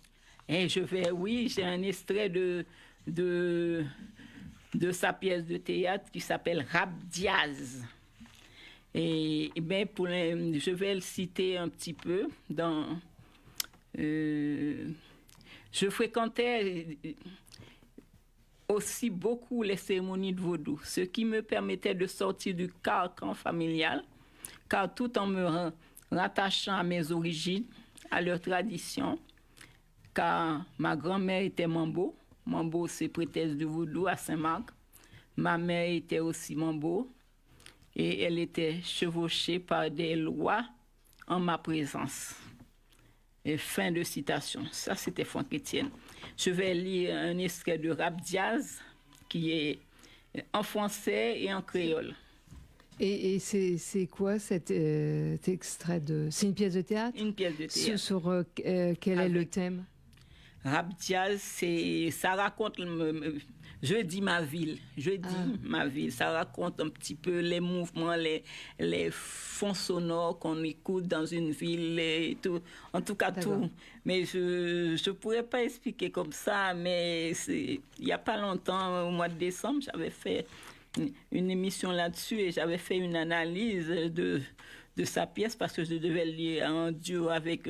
Et oui, j'ai un extrait de sa pièce de théâtre qui s'appelle Rap Diaz. Et bien, je vais le citer un petit peu. Je fréquentais aussi beaucoup les cérémonies de vaudou, ce qui me permettait de sortir du carcan familial, car tout en me rattachant à mes origines, à leur tradition, car ma grand-mère était Mambo. Mambo, c'est prêtresse de vaudou à Saint-Marc. Ma mère était aussi Mambo. Et elle était chevauchée par des lois en ma présence. Et fin de citation. Ça, c'était Franck Etienne. Je vais lire un extrait de Rap Diaz qui est en français et en créole. Et c'est quoi cet extrait de... C'est une pièce de théâtre? Une pièce de théâtre. Sur quel est le thème? Rap Diaz, ça raconte... Je dis ma ville. Ma ville. Ça raconte un petit peu les mouvements, les fonds sonores qu'on écoute dans une ville et tout. En tout cas, tout. Mais je ne pourrais pas expliquer comme ça, mais il n'y a pas longtemps, au mois de décembre, j'avais fait une émission là-dessus et j'avais fait une analyse de sa pièce parce que je devais le lire en duo avec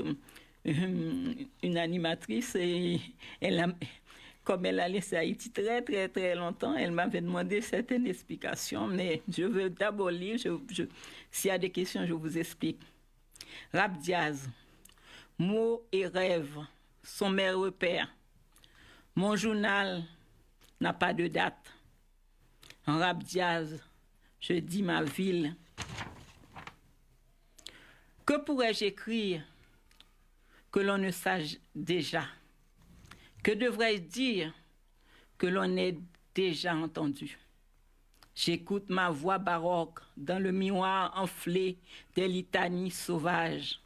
une animatrice et comme elle a laissé Haïti très, très, très longtemps, elle m'avait demandé certaines explications, mais je veux d'abord lire, s'il y a des questions, je vous explique. Rap Diaz, mots et rêves sont mes repères. Mon journal n'a pas de date. En Rap Diaz, je dis ma ville. Que pourrais-je écrire que l'on ne sache déjà? Que devrais-je dire que l'on ait déjà entendu? J'écoute ma voix baroque dans le miroir enflé des litanies sauvages.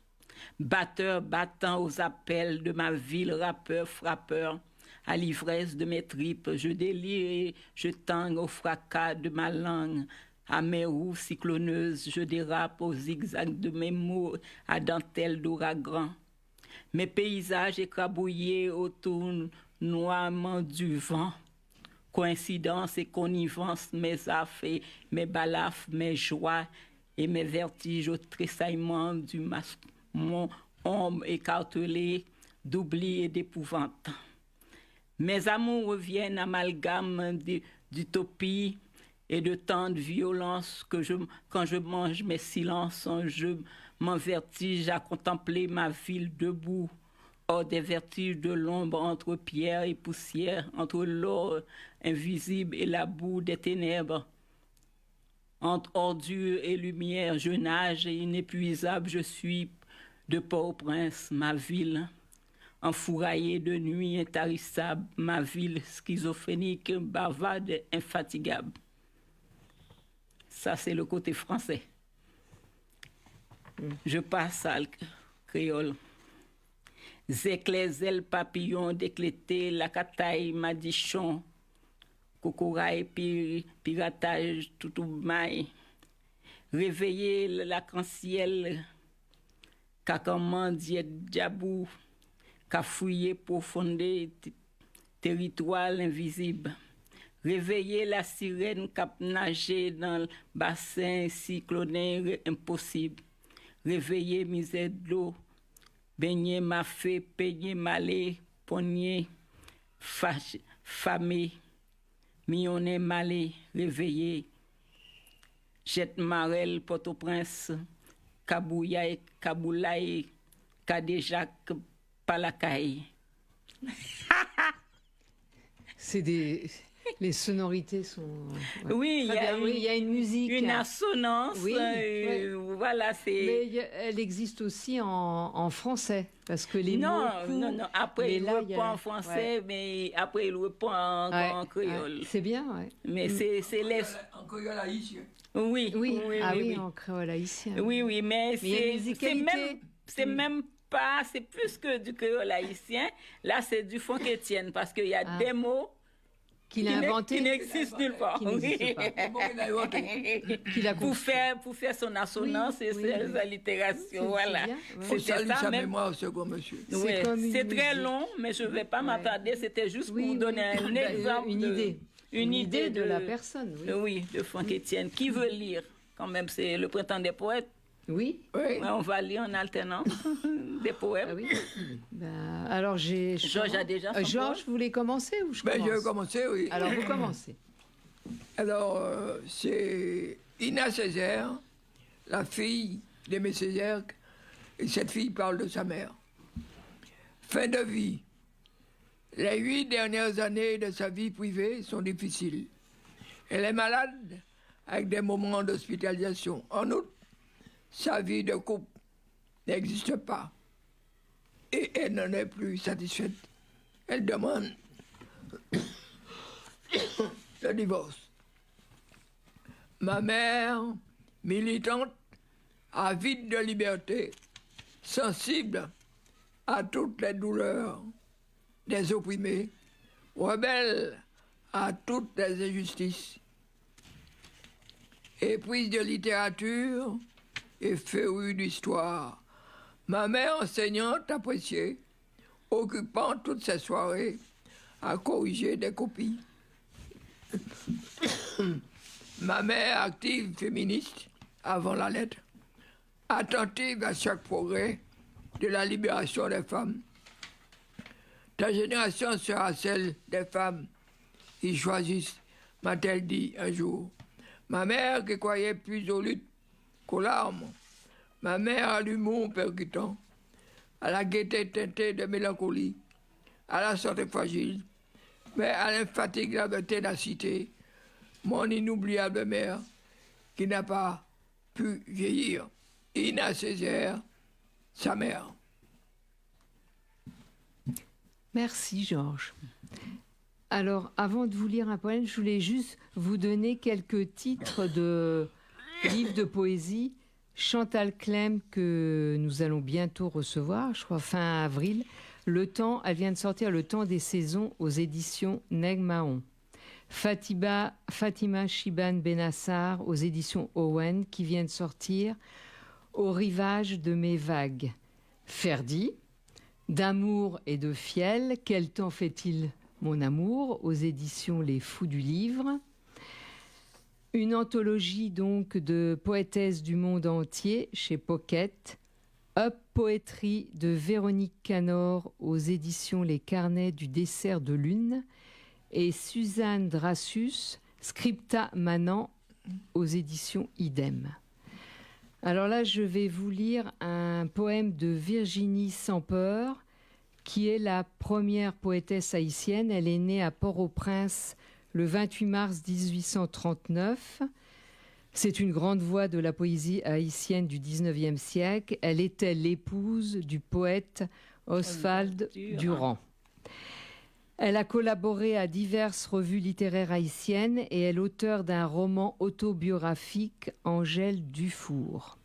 Batteur battant aux appels de ma ville, rappeur frappeur, à l'ivresse de mes tripes, je délire et je tangue au fracas de ma langue. À mes roues cyclonneuses, je dérape au zigzag de mes mots à dentelle d'ouragan. Mes paysages écrabouillés au tournoiement du vent. Coïncidence et connivence, mes affres et mes balafres, mes joies et mes vertiges au tressaillement mon ombre écartelée d'oubli et d'épouvante. Mes amours reviennent amalgame d'utopie et de tant de violence que quand je mange mes silences, je m'en vertige à contempler ma ville debout, hors des vertiges de l'ombre entre pierre et poussière, entre l'or invisible et la boue des ténèbres. Entre ordure et lumière, je nage et inépuisable, je suis de Port-au-Prince, ma ville. Enfouraillée de nuit intarissable, ma ville schizophrénique, bavarde, infatigable. Ça, c'est le côté français. Je passe à créole. Zéclés, ailes, papillons, déclétés, la cataille, madichon, cocorail, piratage, toutou-maille. Réveiller l'arc-en-ciel, cacaman, diète, diabou, cafouiller, profondé, territoire invisible. Réveiller la sirène cap nager dans le bassin cycloné impossible. Réveiller misère d'eau, baigner ma fée, peigner malé, pogner, famé, millionner malé, réveiller. Jette Marel, Port-au-Prince, Kabouyaï, Kaboulaï, Kadéjac, Palakaï. C'est des... Les sonorités sont... Ouais. Oui, il y a une musique. Une assonance. Oui, voilà, c'est... Mais elle existe aussi en français, parce que les mots... Non. Après, il reprend en français, mais après, il reprend en créole. Ouais. C'est bien, ouais. Mais c'est les... En créole haïtien. Oui. En créole haïtien. Oui, mais c'est même pas... C'est plus que du créole haïtien. Là, c'est du Franck Etienne, parce qu'il y a des mots Qu'il a inventé. Qui n'existe nulle part. Qui n'existe pas. Qu'il a pour faire son assonance et ses allitérations. Voilà. On salue sa mémoire, second monsieur. C'est très long, mais je ne vais pas m'attarder. C'était juste pour donner un exemple. Une idée de la personne. Oui, de Franck Etienne. Qui veut lire? Quand même, c'est le printemps des poètes. Oui. On va lire en alternance des poèmes. Ah oui. Alors Georges a déjà son Georges, vous voulez commencer ou je commence? Je vais commencer, oui. Alors vous commencez. Alors, c'est Ina Césaire, la fille d'Aimé Césaire, et cette fille parle de sa mère. Fin de vie. Les 8 dernières années de sa vie privée sont difficiles. Elle est malade avec des moments d'hospitalisation. En outre, sa vie de couple n'existe pas et elle n'en est plus satisfaite. Elle demande le divorce. Ma mère, militante, avide de liberté, sensible à toutes les douleurs des opprimés, rebelle à toutes les injustices, éprise de littérature et férue d'histoire. Ma mère enseignante appréciée, occupant toutes ses soirées à corriger des copies. Ma mère active féministe avant la lettre, attentive à chaque progrès de la libération des femmes. Ta génération sera celle des femmes qui choisissent, m'a-t-elle dit un jour. Ma mère qui croyait plus aux luttes qu'aux larmes. Ma mère à l'humour percutant, à la gaieté teintée de mélancolie, à la santé fragile, mais à l'infatigable ténacité, mon inoubliable mère qui n'a pas pu vieillir. Ina Césaire, sa mère. Merci Georges. Alors, avant de vous lire un poème, je voulais juste vous donner quelques titres de livres de poésie. Chantal Clem, que nous allons bientôt recevoir, je crois fin avril. Elle vient de sortir Le Temps des saisons aux éditions Neg-Mahon. Fatima Chiban Benassar aux éditions Owen, qui vient de sortir Au rivage de mes vagues. Ferdi, D'amour et de fiel, quel temps fait-il mon amour, aux éditions Les Fous du Livre. Une anthologie donc de poétesses du monde entier chez Pocket. Up Poétrie de Véronique Canor aux éditions Les Carnets du dessert de lune. Et Suzanne Drassus, Scripta Manant aux éditions Idem. Alors là, je vais vous lire un poème de Virginie Sampeur, qui est la première poétesse haïtienne. Elle est née à Port-au-Prince le 28 mars 1839. C'est une grande voix de la poésie haïtienne du 19e siècle. Elle était l'épouse du poète Oswald Durand. Elle a collaboré à diverses revues littéraires haïtiennes et est l'auteur d'un roman autobiographique, Angèle Dufour.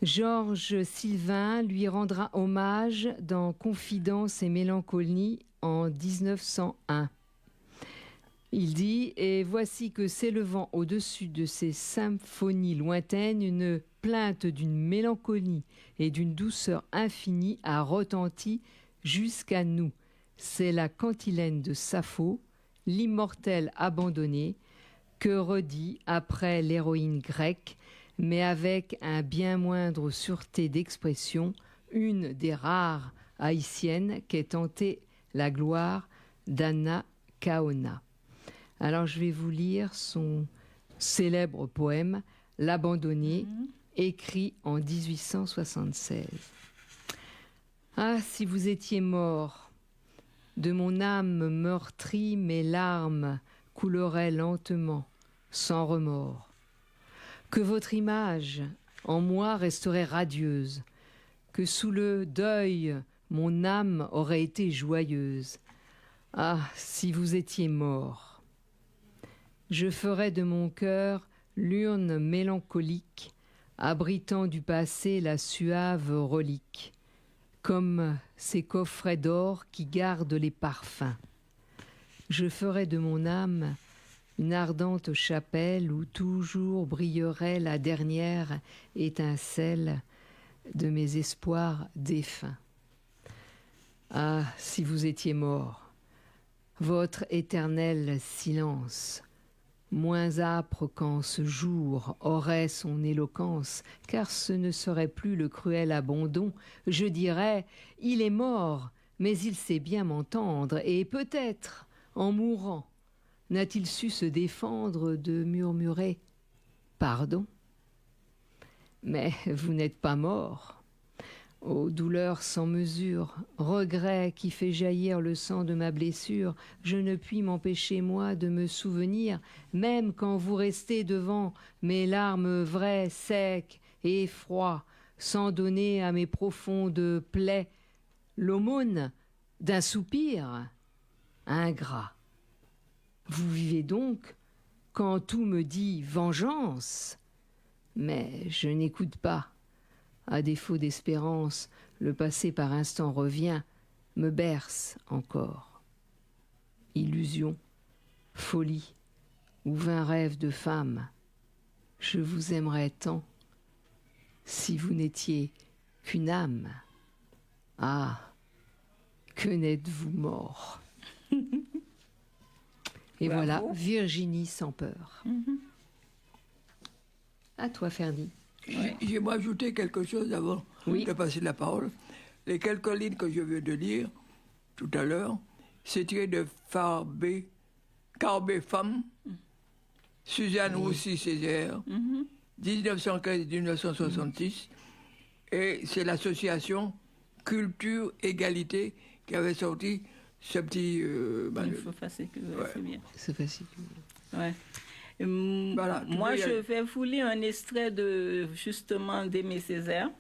Georges Sylvain lui rendra hommage dans Confidence et mélancolie en 1901. Il dit « Et voici que s'élevant au-dessus de ces symphonies lointaines, une plainte d'une mélancolie et d'une douceur infinie a retenti jusqu'à nous. C'est la cantilène de Sappho, l'immortelle abandonnée, que redit après l'héroïne grecque, mais avec un bien moindre sûreté d'expression, une des rares haïtiennes qu'ait tenté la gloire d'Anna Kaona. » Alors je vais vous lire son célèbre poème « L'abandonné », écrit en 1876. « Ah, si vous étiez mort, de mon âme meurtrie, mes larmes couleraient lentement, sans remords. Que votre image en moi resterait radieuse, que sous le deuil mon âme aurait été joyeuse. Ah, si vous étiez mort, je ferais de mon cœur l'urne mélancolique, abritant du passé la suave relique, comme ces coffrets d'or qui gardent les parfums. je ferai de mon âme une ardente chapelle où toujours brillerait la dernière étincelle de mes espoirs défunts. Ah, si vous étiez mort, votre éternel silence, moins âpre qu'en ce jour, aurait son éloquence, car ce ne serait plus le cruel abandon. Je dirais, il est mort, mais il sait bien m'entendre, et peut-être, en mourant, n'a-t-il su se défendre de murmurer « Pardon ». Mais vous n'êtes pas mort. Ô douleur sans mesure, regret qui fait jaillir le sang de ma blessure, je ne puis m'empêcher, moi, de me souvenir, même quand vous restez devant mes larmes vraies, secs et froids, sans donner à mes profondes plaies l'aumône d'un soupir ingrat. Vous vivez donc quand tout me dit vengeance, mais je n'écoute pas. À défaut d'espérance, le passé par instant revient, me berce encore. Illusion, folie, ou vain rêve de femme, je vous aimerais tant si vous n'étiez qu'une âme. Ah, que n'êtes-vous mort. Et Bravo. voilà, Virginie sans peur. À toi, Ferdi. J'aimerais ajouter quelque chose avant de passer la parole. Les quelques lignes que je viens de lire tout à l'heure, c'est tiré de Carbet Femme, Suzanne Roussy Césaire, 1915-1966, et c'est l'association Culture Égalité qui avait sorti ce petit... Il faut fasciculer, c'est bien. C'est facile. Ouais. Voilà, Moi, je vais vous lire un extrait de, justement, d'Aimé Césaire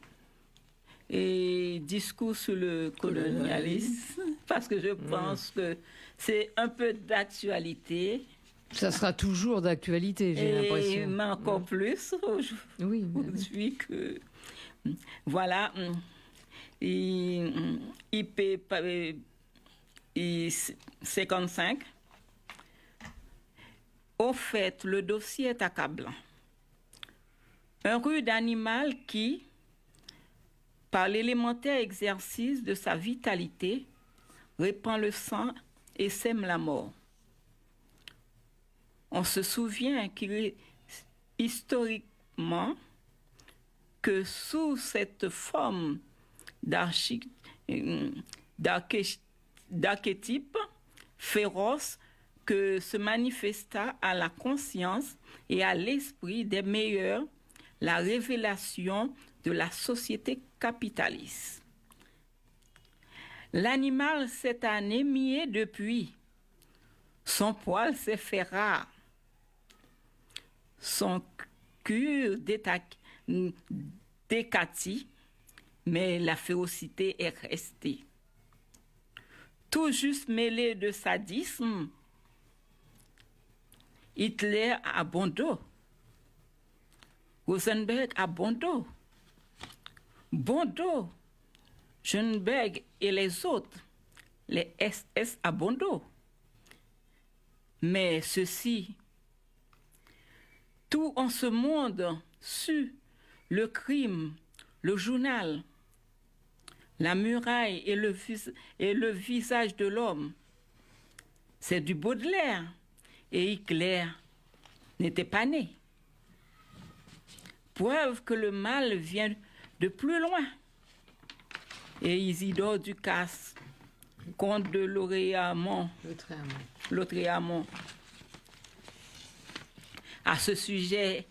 et discours sur le colonialisme, parce que je pense que c'est un peu d'actualité. Ça sera toujours d'actualité, j'ai l'impression. Mais encore plus aujourd'hui que... Voilà. IP 55. Au fait, le dossier est accablant. Un rude animal qui, par l'élémentaire exercice de sa vitalité, répand le sang et sème la mort. On se souvient historiquement que sous cette forme d'archétype féroce, que se manifesta à la conscience et à l'esprit des meilleurs la révélation de la société capitaliste. L'animal s'est anémié depuis. Son poil s'est fait rare. Son cul décati, mais la férocité est restée. Tout juste mêlé de sadisme, Hitler à bon dos, Rosenberg à bon dos, Schoenberg et les autres, les SS à bon dos. Mais ceci, tout en ce monde sut le crime, le journal, la muraille et le visage de l'homme. C'est du Baudelaire. Et Hitler n'était pas né. Preuve que le mal vient de plus loin. Et Isidore Ducasse, comte de Lautréamont. À ce sujet,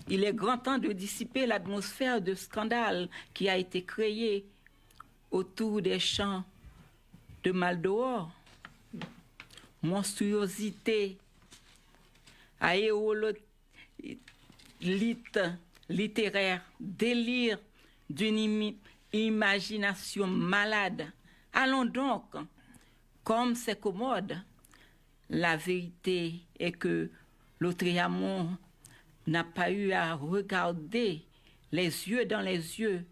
il est grand temps de dissiper l'atmosphère de scandale qui a été créée autour des champs de Maldoror. Monstruosité, aéolite littéraire, délire d'une imagination malade. Allons donc, comme c'est commode. La vérité est que Lautréamont n'a pas eu à regarder les yeux dans les yeux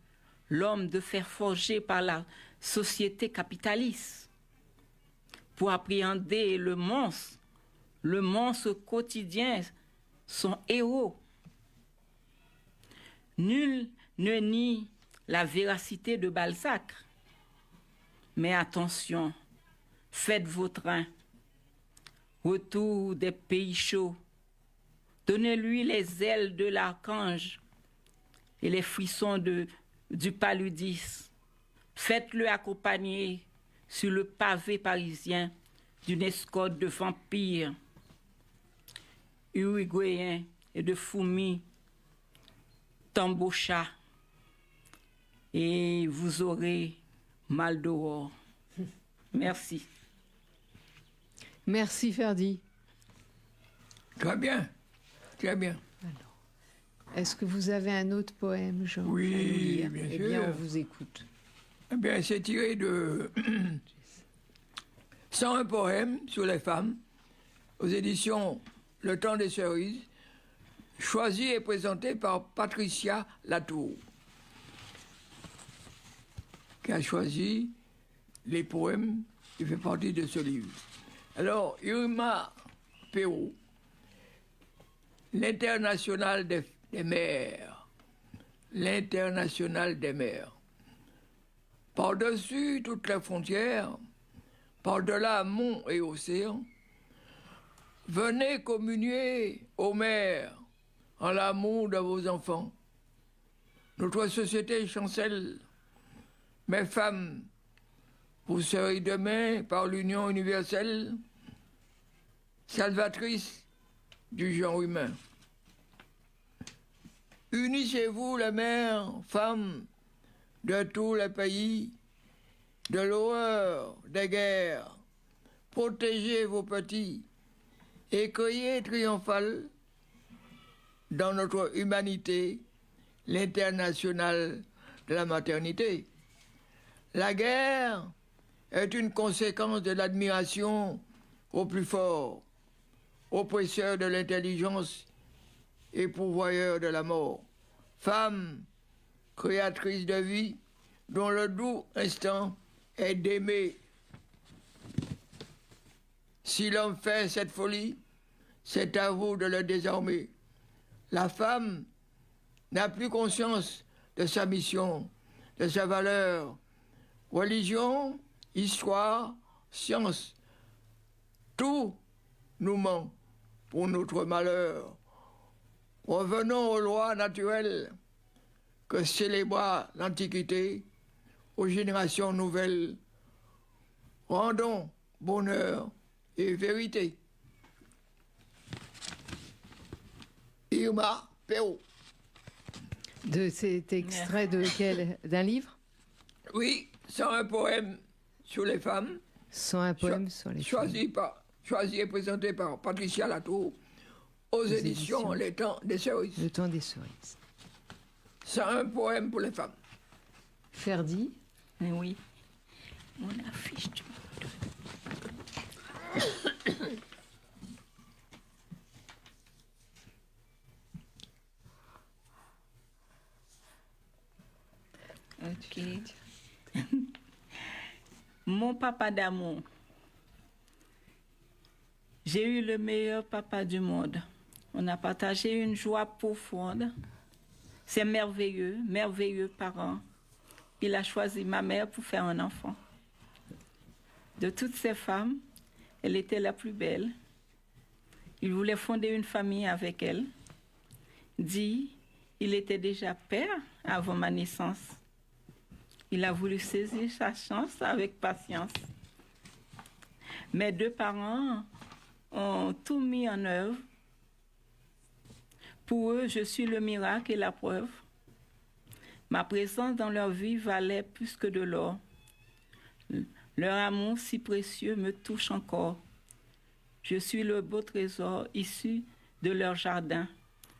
l'homme de fer forgé par la société capitaliste. pour appréhender le monstre quotidien, son héros. Nul ne nie la véracité de Balzac. Mais attention, faites vos trains. Retour des pays chauds. Donnez-lui les ailes de l'archange et les frissons du paludisme. Faites-le accompagner sur le pavé parisien d'une escorte de vampires uruguayens et de fourmis tambocha, et vous aurez mal dehors. Merci. Merci Ferdi. Très bien, très bien. Alors, est-ce que vous avez un autre poème, Jean? Oui, bien Eh sûr. bien, on vous écoute. Eh bien, c'est tiré de 101 poèmes sur les femmes aux éditions Le Temps des Cerises, choisi et présenté par Patricia Latour, qui a choisi les poèmes qui font partie de ce livre. Alors, Irma Perrault, l'international des mers, l'international des mers. Par-dessus toutes les frontières, par-delà monts et océans, venez communier aux mers en l'amour de vos enfants. Notre société chancelle. Mes femmes, vous serez demain par l'union universelle, salvatrice du genre humain. Unissez-vous les mères, femmes de tous les pays, de l'horreur des guerres. Protégez vos petits et criez triomphal dans notre humanité, l'international de la maternité. La guerre est une conséquence de l'admiration au plus fort, oppresseur de l'intelligence et pourvoyeur de la mort. Femme, créatrice de vie, dont le doux instant est d'aimer. Si l'homme fait cette folie, c'est à vous de le désarmer. La femme n'a plus conscience de sa mission, de sa valeur. Religion, histoire, science, tout nous ment pour notre malheur. Revenons aux lois naturelles que célébra l'Antiquité, aux générations nouvelles. Rendons bonheur et vérité. Irma Perrault. De cet extrait de quel? D'un livre? Oui, 101 poèmes sur les femmes. 101 poèmes sur les femmes. Choisi et présenté par Patricia Latour aux éditions Le Temps des Cerises. Le Temps des Cerises. 101 poèmes pour les femmes. Ferdi? Oui. Mon affiche du Ok. Mon papa d'amour. J'ai eu le meilleur papa du monde. On a partagé une joie profonde. C'est merveilleux, merveilleux parent. Il a choisi ma mère pour faire un enfant. De toutes ces femmes, elle était la plus belle. Il voulait fonder une famille avec elle. Dit, il était déjà père avant ma naissance. Il a voulu saisir sa chance avec patience. Mes deux parents ont tout mis en œuvre. Pour eux, je suis le miracle et la preuve. Ma présence dans leur vie valait plus que de l'or. Leur amour si précieux me touche encore. Je suis le beau trésor issu de leur jardin.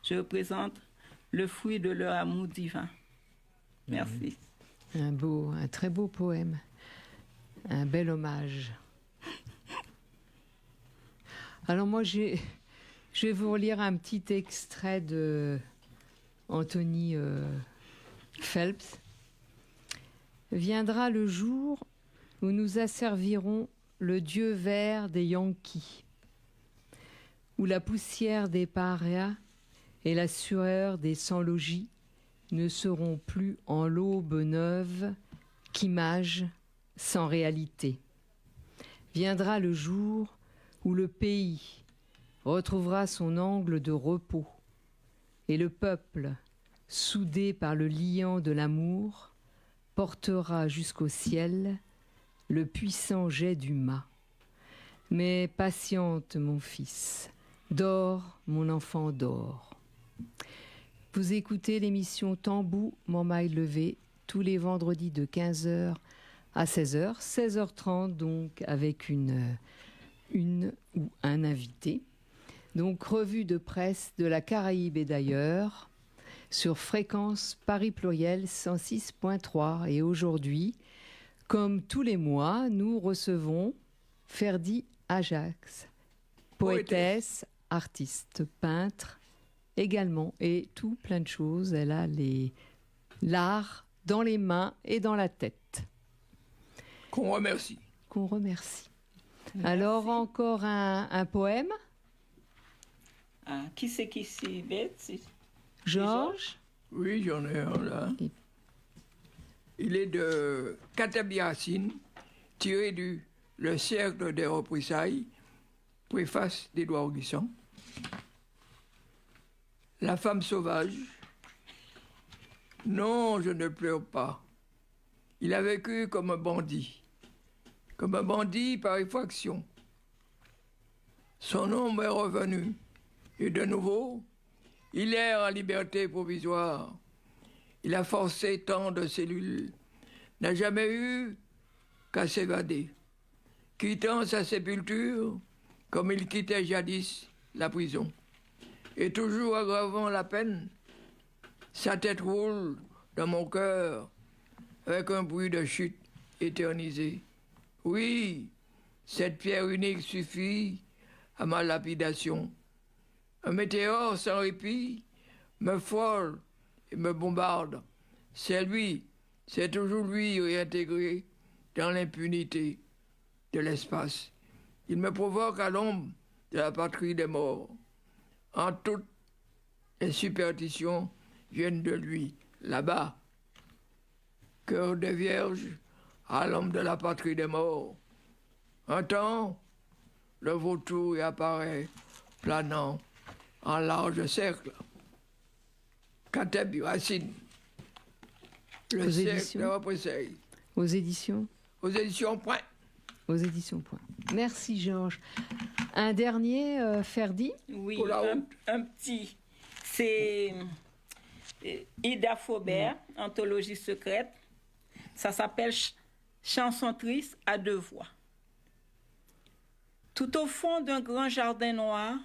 Je représente le fruit de leur amour divin. Merci. Un très beau poème. Un bel hommage. Alors moi, je vais vous relire un petit extrait de Anthony Phelps. Viendra le jour où nous asservirons le dieu vert des Yankees, où la poussière des parias et la sueur des sans-logis ne seront plus en l'aube neuve qu'image sans réalité. Viendra le jour où le pays retrouvera son angle de repos et le peuple, soudé par le liant de l'amour, portera jusqu'au ciel le puissant jet du mât. Mais patiente, mon fils, dors, mon enfant, dors. Vous écoutez l'émission Tambou, mon maille levé, tous les vendredis de 15h à 16h, 16h30 donc avec une ou un invité. Donc revue de presse de la Caraïbe et d'ailleurs sur fréquence Paris Pluriel 106.3. Et aujourd'hui, comme tous les mois, nous recevons Ferdi Ajax, poétesse, artiste, peintre également, et tout plein de choses. Elle a l'art dans les mains et dans la tête. Qu'on remercie. Qu'on remercie. Merci. Alors encore un poème. Ah, qui c'est bête? Georges? Oui, j'en ai un là. Il est de Kateb Yassine, tiré du Le cercle des représailles, préface d'Édouard Glissant. La femme sauvage. Non, je ne pleure pas. Il a vécu comme un bandit par effraction. Son ombre est revenue, et de nouveau, il erre en liberté provisoire. Il a forcé tant de cellules, n'a jamais eu qu'à s'évader, quittant sa sépulture comme il quittait jadis la prison. Et toujours aggravant la peine, sa tête roule dans mon cœur avec un bruit de chute éternisé. Oui, cette pierre unique suffit à ma lapidation. Un météore sans répit me frôle et me bombarde. C'est lui, c'est toujours lui réintégré dans l'impunité de l'espace. Il me provoque à l'ombre de la patrie des morts. En toutes les superstitions viennent de lui, là-bas. Cœur de vierge à l'ombre de la patrie des morts. Un temps, le vautour y apparaît, planant en large cercle. Kateb Yassine, le cercle de représailles. Aux éditions? Aux éditions Point. Aux éditions Point. Merci Georges. Un dernier, Ferdi? Oui, un petit. C'est Ida Faubert, Anthologie secrète. Ça s'appelle Chanson triste à deux voix. Tout au fond d'un grand jardin noir,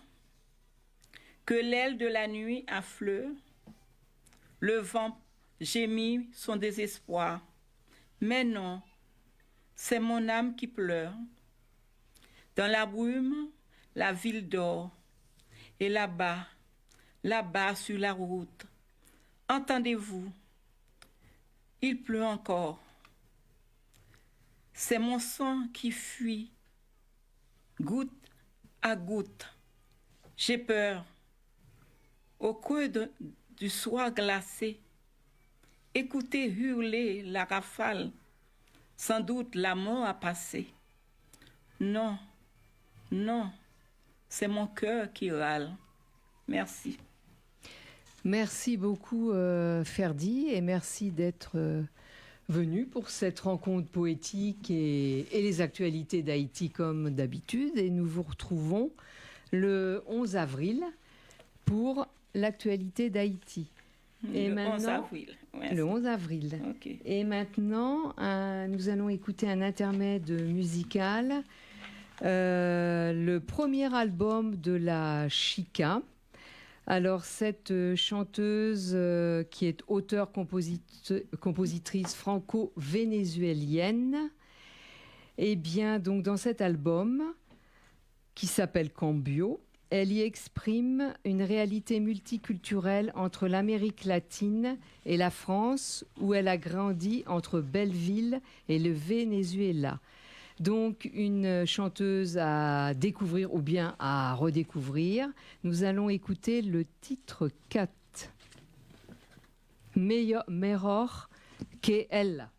que l'aile de la nuit affleure, le vent gémit son désespoir. Mais non, c'est mon âme qui pleure. Dans la brume, la ville dort. Et là-bas sur la route, entendez-vous, il pleut encore. C'est mon sang qui fuit, goutte à goutte. J'ai peur. Au creux du soir glacé, écoutez hurler la rafale. Sans doute la mort a passé. Non, non, c'est mon cœur qui râle. Merci. Merci beaucoup Ferdi, et merci d'être venu pour cette rencontre poétique et les actualités d'Haïti comme d'habitude. Et nous vous retrouvons le 11 avril pour l'actualité d'Haïti. Et le 11 avril. Ouais, le 11 avril. Okay. Et maintenant, nous allons écouter un intermède musical. Le premier album de la Chica. Alors, cette chanteuse qui est auteure-compositrice franco-vénézuélienne, eh bien, donc, dans cet album, qui s'appelle Cambio, elle y exprime une réalité multiculturelle entre l'Amérique latine et la France, où elle a grandi entre Belleville et le Venezuela. Donc une chanteuse à découvrir ou bien à redécouvrir. Nous allons écouter le titre 4. Mejor que ella.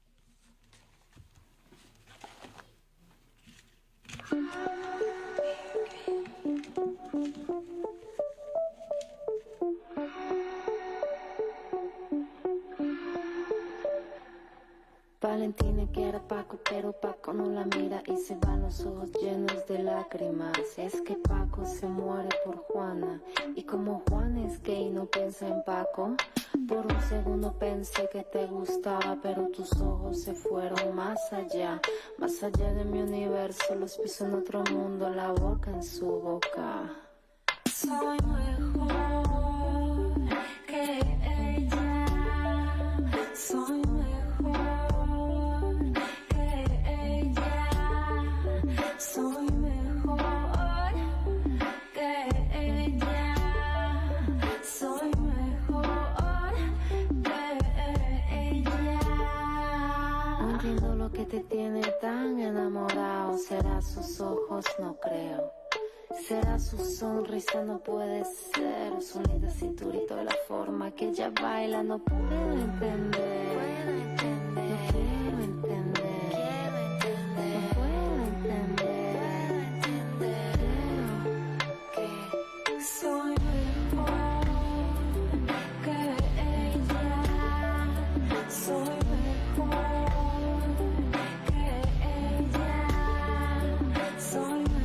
Valentina quiere a Paco, pero Paco no la mira y se van los ojos llenos de lágrimas. Es que Paco se muere por Juana y como Juana es gay no piensa en Paco. Por un segundo pensé que te gustaba, pero tus ojos se fueron más allá de mi universo. Los piso en otro mundo, la boca en su boca. Soy mejor que ella, soy mejor que ella, soy mejor que ella, soy mejor que ella. No entiendo lo que te tiene tan enamorado, será sus ojos, no creo. Será su sonrisa, no puede ser. Su linda cinturita, la forma que ella baila, no puedo entender. No quiero entender. No puedo entender. Creo que soy mejor que ella. Soy mejor que ella. Soy mejor.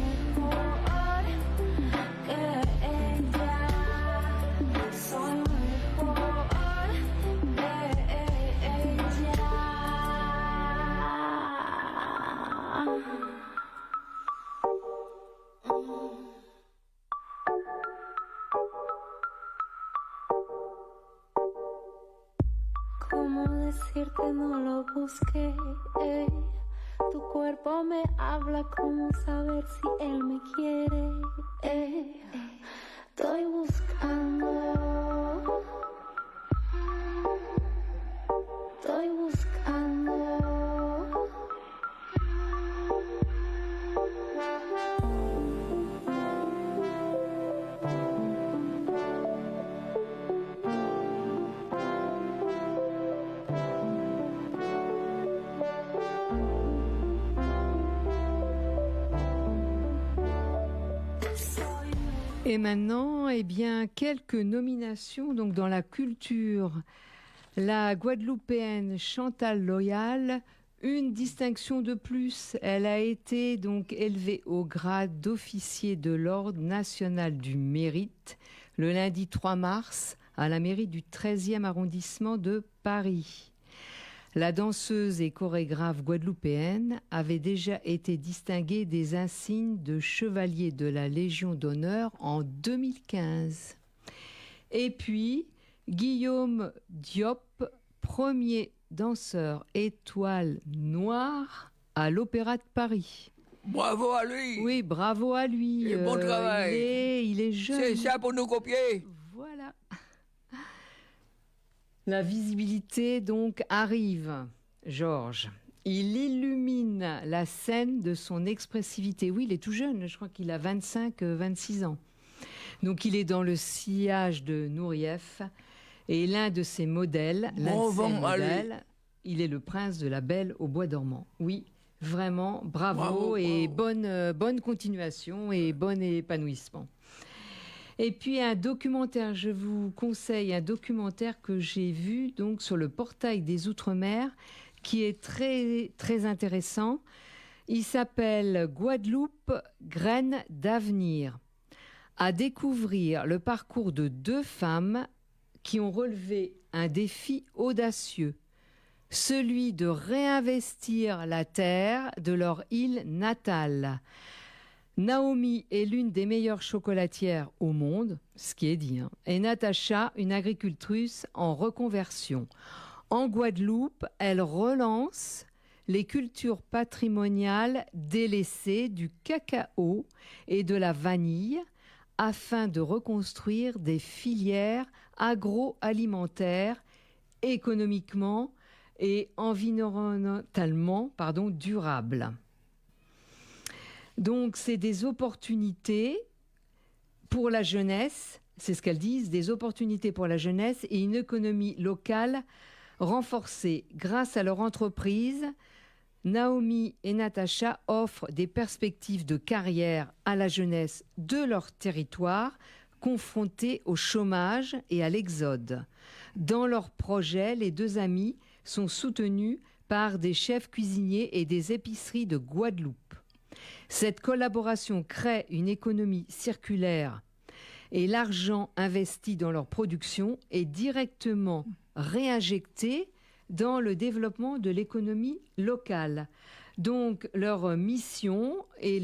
¿Cómo decirte no lo busqué? Tu cuerpo me habla, ¿cómo saber si él me quiere? Estoy buscando. Estoy buscando. Et maintenant, eh bien, quelques nominations donc dans la culture. La Guadeloupéenne Chantal Loyal, une distinction de plus. Elle a été donc élevée au grade d'officier de l'Ordre national du mérite le lundi 3 mars à la mairie du 13e arrondissement de Paris. La danseuse et chorégraphe guadeloupéenne avait déjà été distinguée des insignes de chevalier de la Légion d'honneur en 2015. Et puis, Guillaume Diop, premier danseur étoile noire à l'Opéra de Paris. Bravo à lui. Oui, bravo à lui. Et bon travail. Il est jeune. C'est ça pour nous copier. Voilà. La visibilité donc arrive, Georges. Il illumine la scène de son expressivité. Oui, il est tout jeune, je crois qu'il a 25-26 ans. Donc il est dans le sillage de Nourieff et l'un de ses modèles, il est le prince de la Belle au bois dormant. Oui, vraiment, bravo et bonne continuation et bon épanouissement. Et puis un documentaire, je vous conseille un documentaire que j'ai vu donc sur le portail des Outre-mer qui est très, très intéressant. Il s'appelle Guadeloupe, graines d'avenir. À découvrir le parcours de deux femmes qui ont relevé un défi audacieux, celui de réinvestir la terre de leur île natale. Naomi est l'une des meilleures chocolatières au monde, ce qui est dit, et Natacha, une agricultrice en reconversion. En Guadeloupe, elle relance les cultures patrimoniales délaissées du cacao et de la vanille afin de reconstruire des filières agroalimentaires économiquement et environnementalement durables. Donc, c'est des opportunités pour la jeunesse, c'est ce qu'elles disent, des opportunités pour la jeunesse et une économie locale renforcée. Grâce à leur entreprise, Naomi et Natacha offrent des perspectives de carrière à la jeunesse de leur territoire, confrontée au chômage et à l'exode. Dans leur projet, les deux amis sont soutenus par des chefs cuisiniers et des épiceries de Guadeloupe. Cette collaboration crée une économie circulaire et l'argent investi dans leur production est directement réinjecté dans le développement de l'économie locale. Donc, leur mission et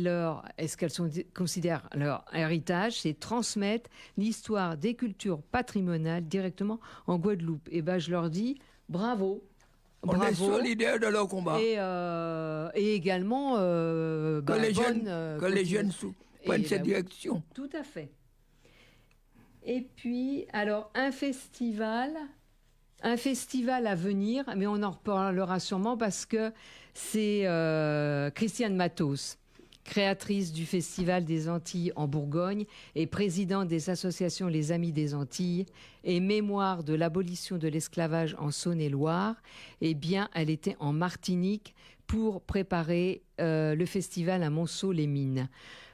est-ce qu'elles considèrent leur héritage, c'est transmettre l'histoire des cultures patrimoniales directement en Guadeloupe. Et ben, je leur dis bravo. On est solidaires de leur combat. Et également que les jeunes prennent cette direction. Tout à fait. Et puis, alors, un festival à venir, mais on en reparlera sûrement parce que c'est Christiane Matos, créatrice du Festival des Antilles en Bourgogne et présidente des associations Les Amis des Antilles et mémoire de l'abolition de l'esclavage en Saône-et-Loire. Eh bien, elle était en Martinique pour préparer le festival à Monceau-les-Mines.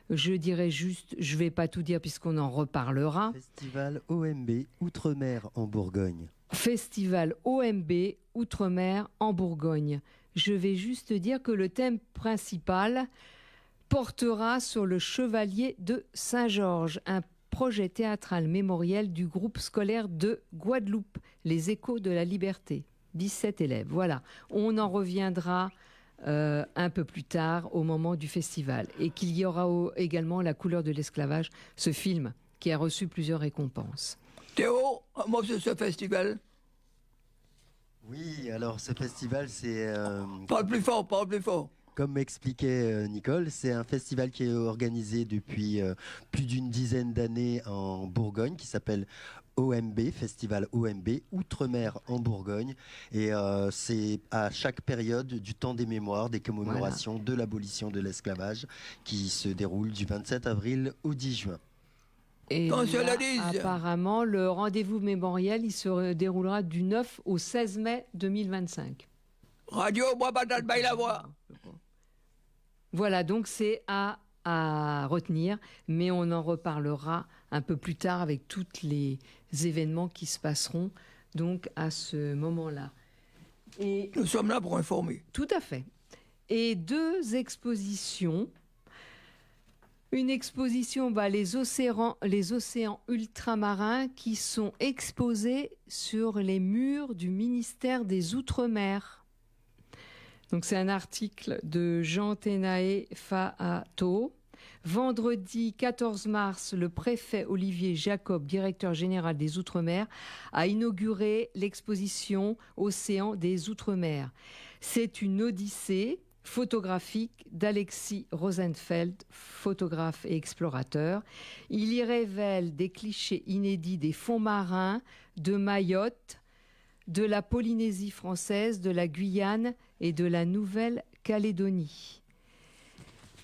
Je dirais juste, je ne vais pas tout dire puisqu'on en reparlera. Festival OMB Outre-mer en Bourgogne. Festival OMB Outre-mer en Bourgogne. Je vais juste dire que le thème principal portera sur le Chevalier de Saint-Georges, un projet théâtral mémoriel du groupe scolaire de Guadeloupe, Les Échos de la Liberté. 17 élèves, voilà. On en reviendra un peu plus tard au moment du festival. Et qu'il y aura également La couleur de l'esclavage, ce film qui a reçu plusieurs récompenses. Théo, un mot sur ce festival. Oui, alors ce festival, c'est... Parle plus fort. Comme m'expliquait Nicole, c'est un festival qui est organisé depuis plus d'une dizaine d'années en Bourgogne, qui s'appelle OMB, Festival OMB, Outre-mer en Bourgogne. Et c'est à chaque période du temps des mémoires, des commémorations de l'abolition de l'esclavage, qui se déroule du 27 avril au 10 juin. Et là, apparemment, le rendez-vous mémoriel, il se déroulera du 9 au 16 mai 2025. Radio, moi, patate, baille la voix. Voilà, donc c'est à retenir, mais on en reparlera un peu plus tard avec tous les événements qui se passeront donc à ce moment-là. Et nous sommes là pour informer. Tout à fait. Et deux expositions. Une exposition, les océans ultramarins qui sont exposés sur les murs du ministère des Outre-mer. Donc c'est un article de Jean Tenae Faato. Vendredi 14 mars, le préfet Olivier Jacob, directeur général des Outre-mer, a inauguré l'exposition Océan des Outre-mer. C'est une odyssée photographique d'Alexis Rosenfeld, photographe et explorateur. Il y révèle des clichés inédits des fonds marins, de Mayotte, de la Polynésie française, de la Guyane et de la Nouvelle-Calédonie.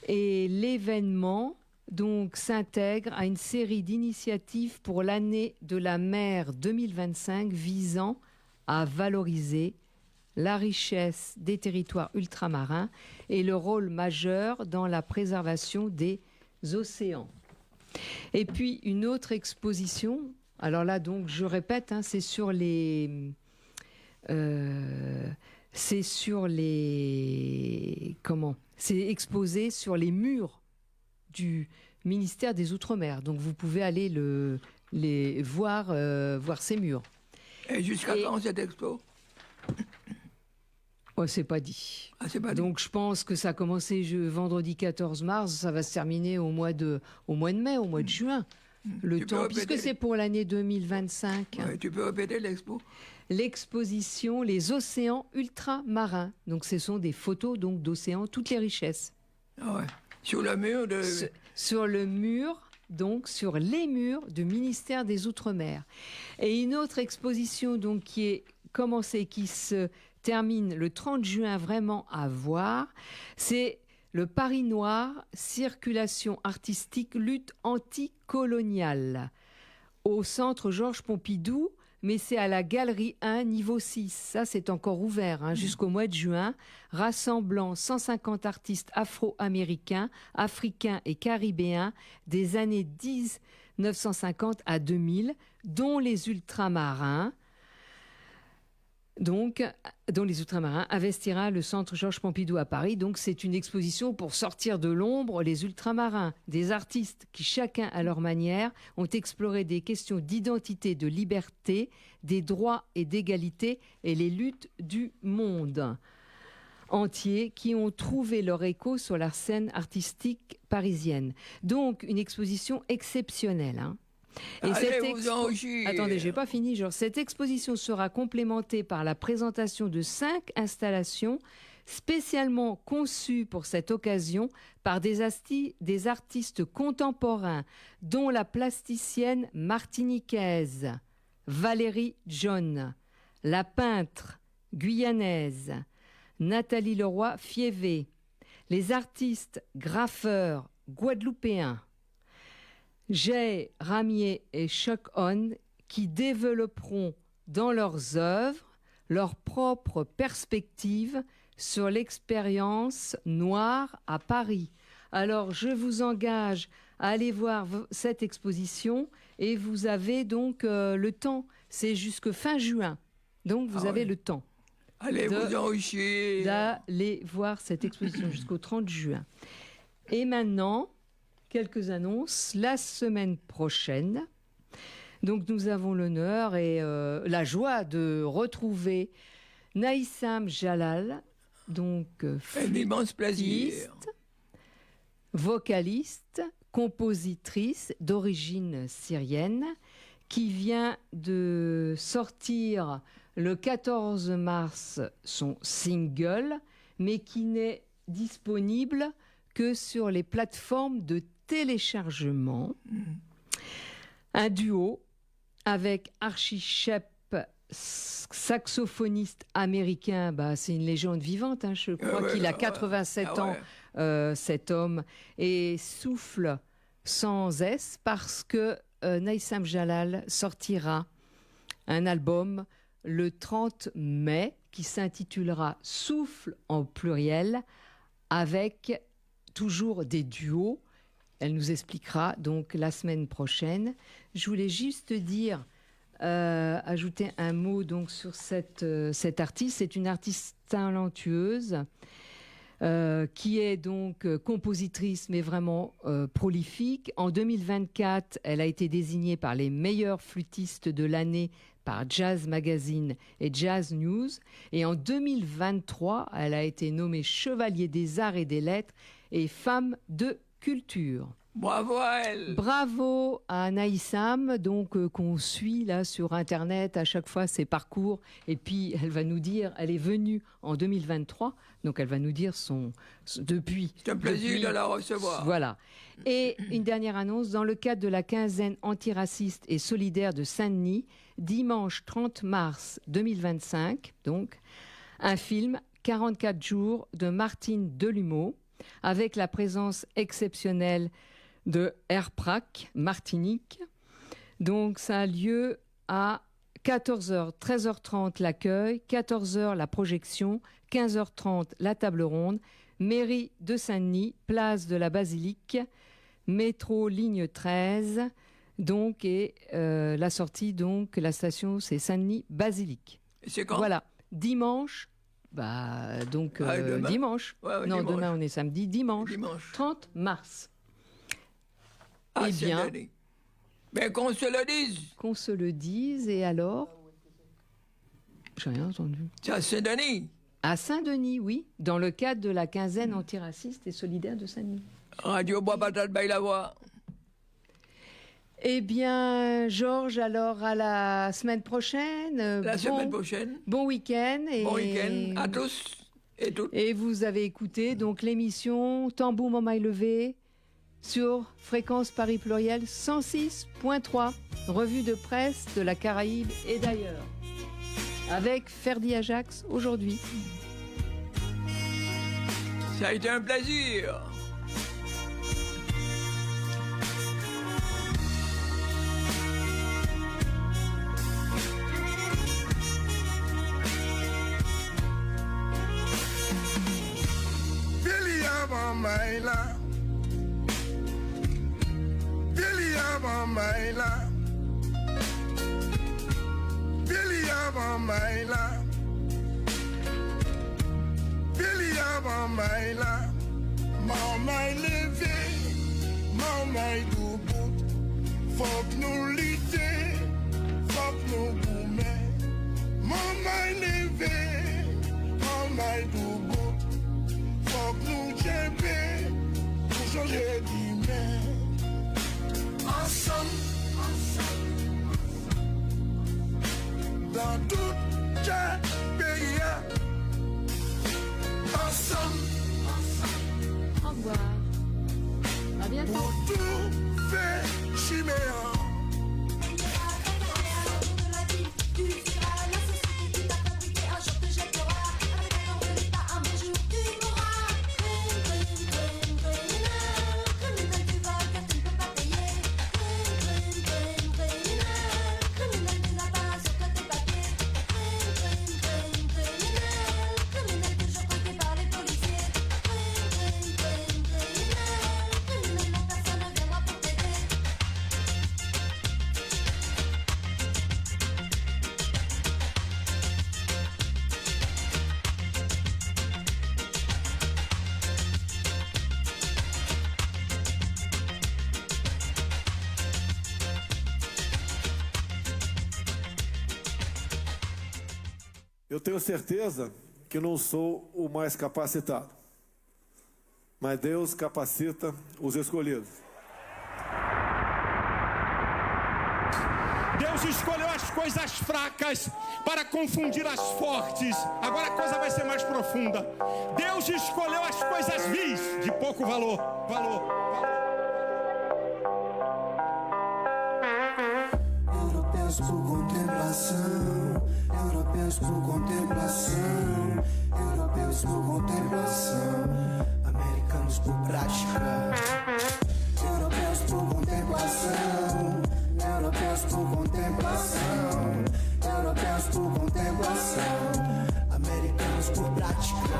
Et l'événement donc s'intègre à une série d'initiatives pour l'année de la mer 2025 visant à valoriser la richesse des territoires ultramarins et le rôle majeur dans la préservation des océans. Et puis une autre exposition, alors là donc je répète, c'est c'est exposé sur les murs du ministère des Outre-mer. Donc vous pouvez aller voir ces murs. Et jusqu'à quand cette expo? C'est pas dit. Pas Donc je pense que ça a commencé vendredi 14 mars, ça va se terminer au mois de mai, au mois de juin. Le temps, puisque c'est pour l'année 2025. Ouais, tu peux répéter l'expo? L'exposition Les océans ultramarins. Donc ce sont des photos d'océans, toutes les richesses. Ah ouais. Sur le mur sur le mur, donc sur les murs du ministère des Outre-mer. Et une autre exposition donc qui est commencée, qui se termine le 30 juin, vraiment à voir, c'est Le Paris noir, circulation artistique, lutte anticoloniale. Au centre Georges Pompidou, mais c'est à la Galerie 1, niveau 6. Ça, c'est encore ouvert jusqu'au mois de juin, rassemblant 150 artistes afro-américains, africains et caribéens des années 1950 à 2000, dont les ultramarins. Dont les ultramarins investira le centre Georges Pompidou à Paris. Donc c'est une exposition pour sortir de l'ombre les ultramarins, des artistes qui chacun à leur manière ont exploré des questions d'identité, de liberté, des droits et d'égalité et les luttes du monde entier qui ont trouvé leur écho sur la scène artistique parisienne. Donc une exposition exceptionnelle. Et attendez, j'ai pas fini. Cette exposition sera complémentée par la présentation de 5 installations spécialement conçues pour cette occasion par des artistes contemporains, dont la plasticienne martiniquaise Valérie John, la peintre guyanaise Nathalie Leroy-Fievé, les artistes graffeurs guadeloupéens Jay Ramier et Chuck On, qui développeront dans leurs œuvres leur propre perspective sur l'expérience noire à Paris. Alors, je vous engage à aller voir cette exposition et vous avez donc le temps. C'est jusque fin juin. Donc, vous avez le temps. Allez vous enrichir. D'aller voir cette exposition jusqu'au 30 juin. Et maintenant, quelques annonces. La semaine prochaine, donc nous avons l'honneur et la joie de retrouver Naïsam Jalal, donc un immense plaisir, vocaliste, compositrice d'origine syrienne, qui vient de sortir le 14 mars son single, mais qui n'est disponible que sur les plateformes de téléchargement. Un duo avec Archie Shepp, saxophoniste américain, c'est une légende vivante, je crois qu'il a 87 ans, cet homme, et souffle sans S parce que Naïsam Jalal sortira un album le 30 mai qui s'intitulera Souffle en pluriel, avec toujours des duos. Elle nous expliquera donc la semaine prochaine. Je voulais juste dire, ajouter un mot donc sur cette artiste. C'est une artiste talentueuse qui est donc compositrice mais vraiment prolifique. En 2024, elle a été désignée par les meilleurs flûtistes de l'année par Jazz Magazine et Jazz News. Et en 2023, elle a été nommée Chevalier des Arts et des Lettres et Femme de Culture. Bravo à elle. Bravo à Naïsam, donc qu'on suit là sur Internet à chaque fois ses parcours. Et puis elle va nous dire, elle est venue en 2023, donc elle va nous dire depuis. C'est un plaisir de la recevoir. Voilà. Et une dernière annonce, dans le cadre de la quinzaine antiraciste et solidaire de Saint-Denis, dimanche 30 mars 2025, donc, un film 44 jours de Martine Delumeau, avec la présence exceptionnelle de Airprac, Martinique. Donc ça a lieu à 14h, 13h30 l'accueil, 14h la projection, 15h30 la table ronde, mairie de Saint-Denis, place de la Basilique, métro ligne 13, donc, et la sortie, donc la station c'est Saint-Denis Basilique. Et c'est quand ? Voilà, dimanche. Dimanche. Ouais, non, dimanche. demain on est samedi. Dimanche. 30 mars. Eh bien, mais qu'on se le dise. Qu'on se le dise, et alors ? J'ai rien entendu. C'est à Saint-Denis. À Saint-Denis, oui, dans le cadre de la quinzaine antiraciste et solidaire de Saint-Denis. Radio Bois Patate Baille la Voix. Eh bien, Georges, alors à la semaine prochaine. Semaine prochaine. Bon week-end. Bon week-end à tous et toutes. Et vous avez écouté donc l'émission Tambour Mamaï Levé sur Fréquence Paris Pluriel 106.3, revue de presse de la Caraïbe et d'ailleurs, avec Ferdi Ajax aujourd'hui. Ça a été un plaisir. Maila, Billy Maila, Billy Maila, Billy Maila, Maman levé, Maman debout, faut que nous lutter, faut que nous boumer, Maman levé, Maman debout, faut que nous jébber, pour changer d'humain. Ensemble, dans tout le pays, ensemble, Au revoir. À bientôt. pour tout faire chiméra. Eu tenho certeza que não sou o mais capacitado, mas Deus capacita os escolhidos. Deus escolheu as coisas fracas para confundir as fortes. Agora a coisa vai ser mais profunda. Deus escolheu as coisas vis de pouco valor. Europeus por contemplação, europeus por contemplação, europeus por contemplação, americanos por prática. Europeus por contemplação, europeus por contemplação, europeus por contemplação, americanos por prática.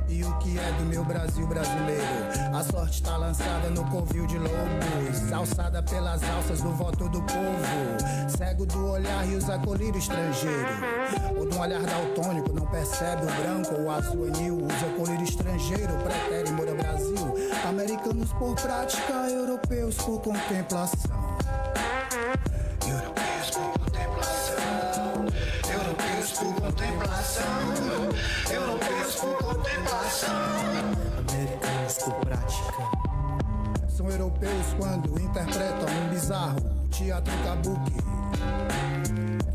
E o que é do meu Brasil brasileiro? A sorte tá lançada no covil de lobos, alçada pelas alças do voto do povo, cego do olhar e usa colírio estrangeiro, ou de um olhar daltônico não percebe o branco ou o azul anil, usa colírio estrangeiro, pretere mora Brasil, americanos por prática, europeus por contemplação. Europeus por contemplação, europeus por contemplação, europeus por contemplação, americanos por prática. São europeus quando interpretam um bizarro teatro kabuki.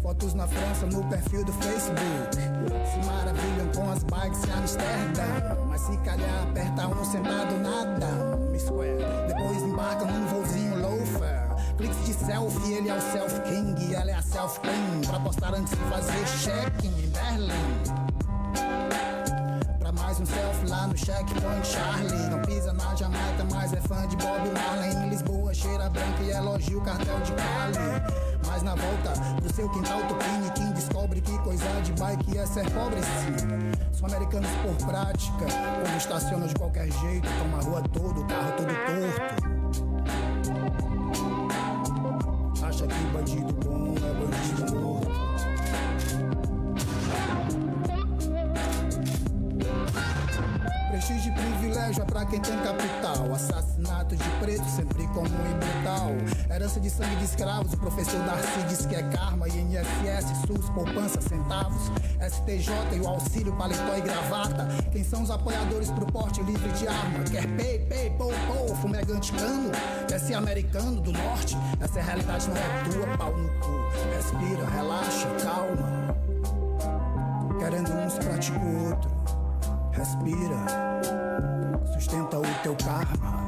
Fotos na França no perfil do Facebook, se maravilham com as bikes em Amsterdã, mas se calhar aperta um sentado nada, Square. Depois embarca num voozinho loafer, cliques de selfie, ele é o self-king e ela é a self-queen, pra postar antes de fazer check-in em Berlim. Pra mais um selfie lá no checkpoint Charlie, não pisa na Jamaica, mas é fã de Bob Marley. Em Lisboa cheira branca e elogia o cartel de Cali. Mas na volta pro seu quintal Tupiniquim descobre que coisa de bike é ser pobre sim. São americanos por prática, quando estacionam de qualquer jeito, toma a rua toda, o carro todo torto. Acha que bandido bom é bandido morto. Prestígio e privilégio é pra quem tem capital. Assassinato de preto sempre comum e brutal. Herança de sangue de escravos, o professor Darcy diz que é karma. INSS, SUS, poupança, centavos, STJ e o auxílio, paletó e gravata. Quem são os apoiadores pro porte livre de arma? Quer pay, pou, fumegante cano? Quer ser americano do norte? Essa realidade não é tua, pau no cu. Respira, relaxa, calma. Querendo uns pratica o outro. Respira, sustenta o teu karma.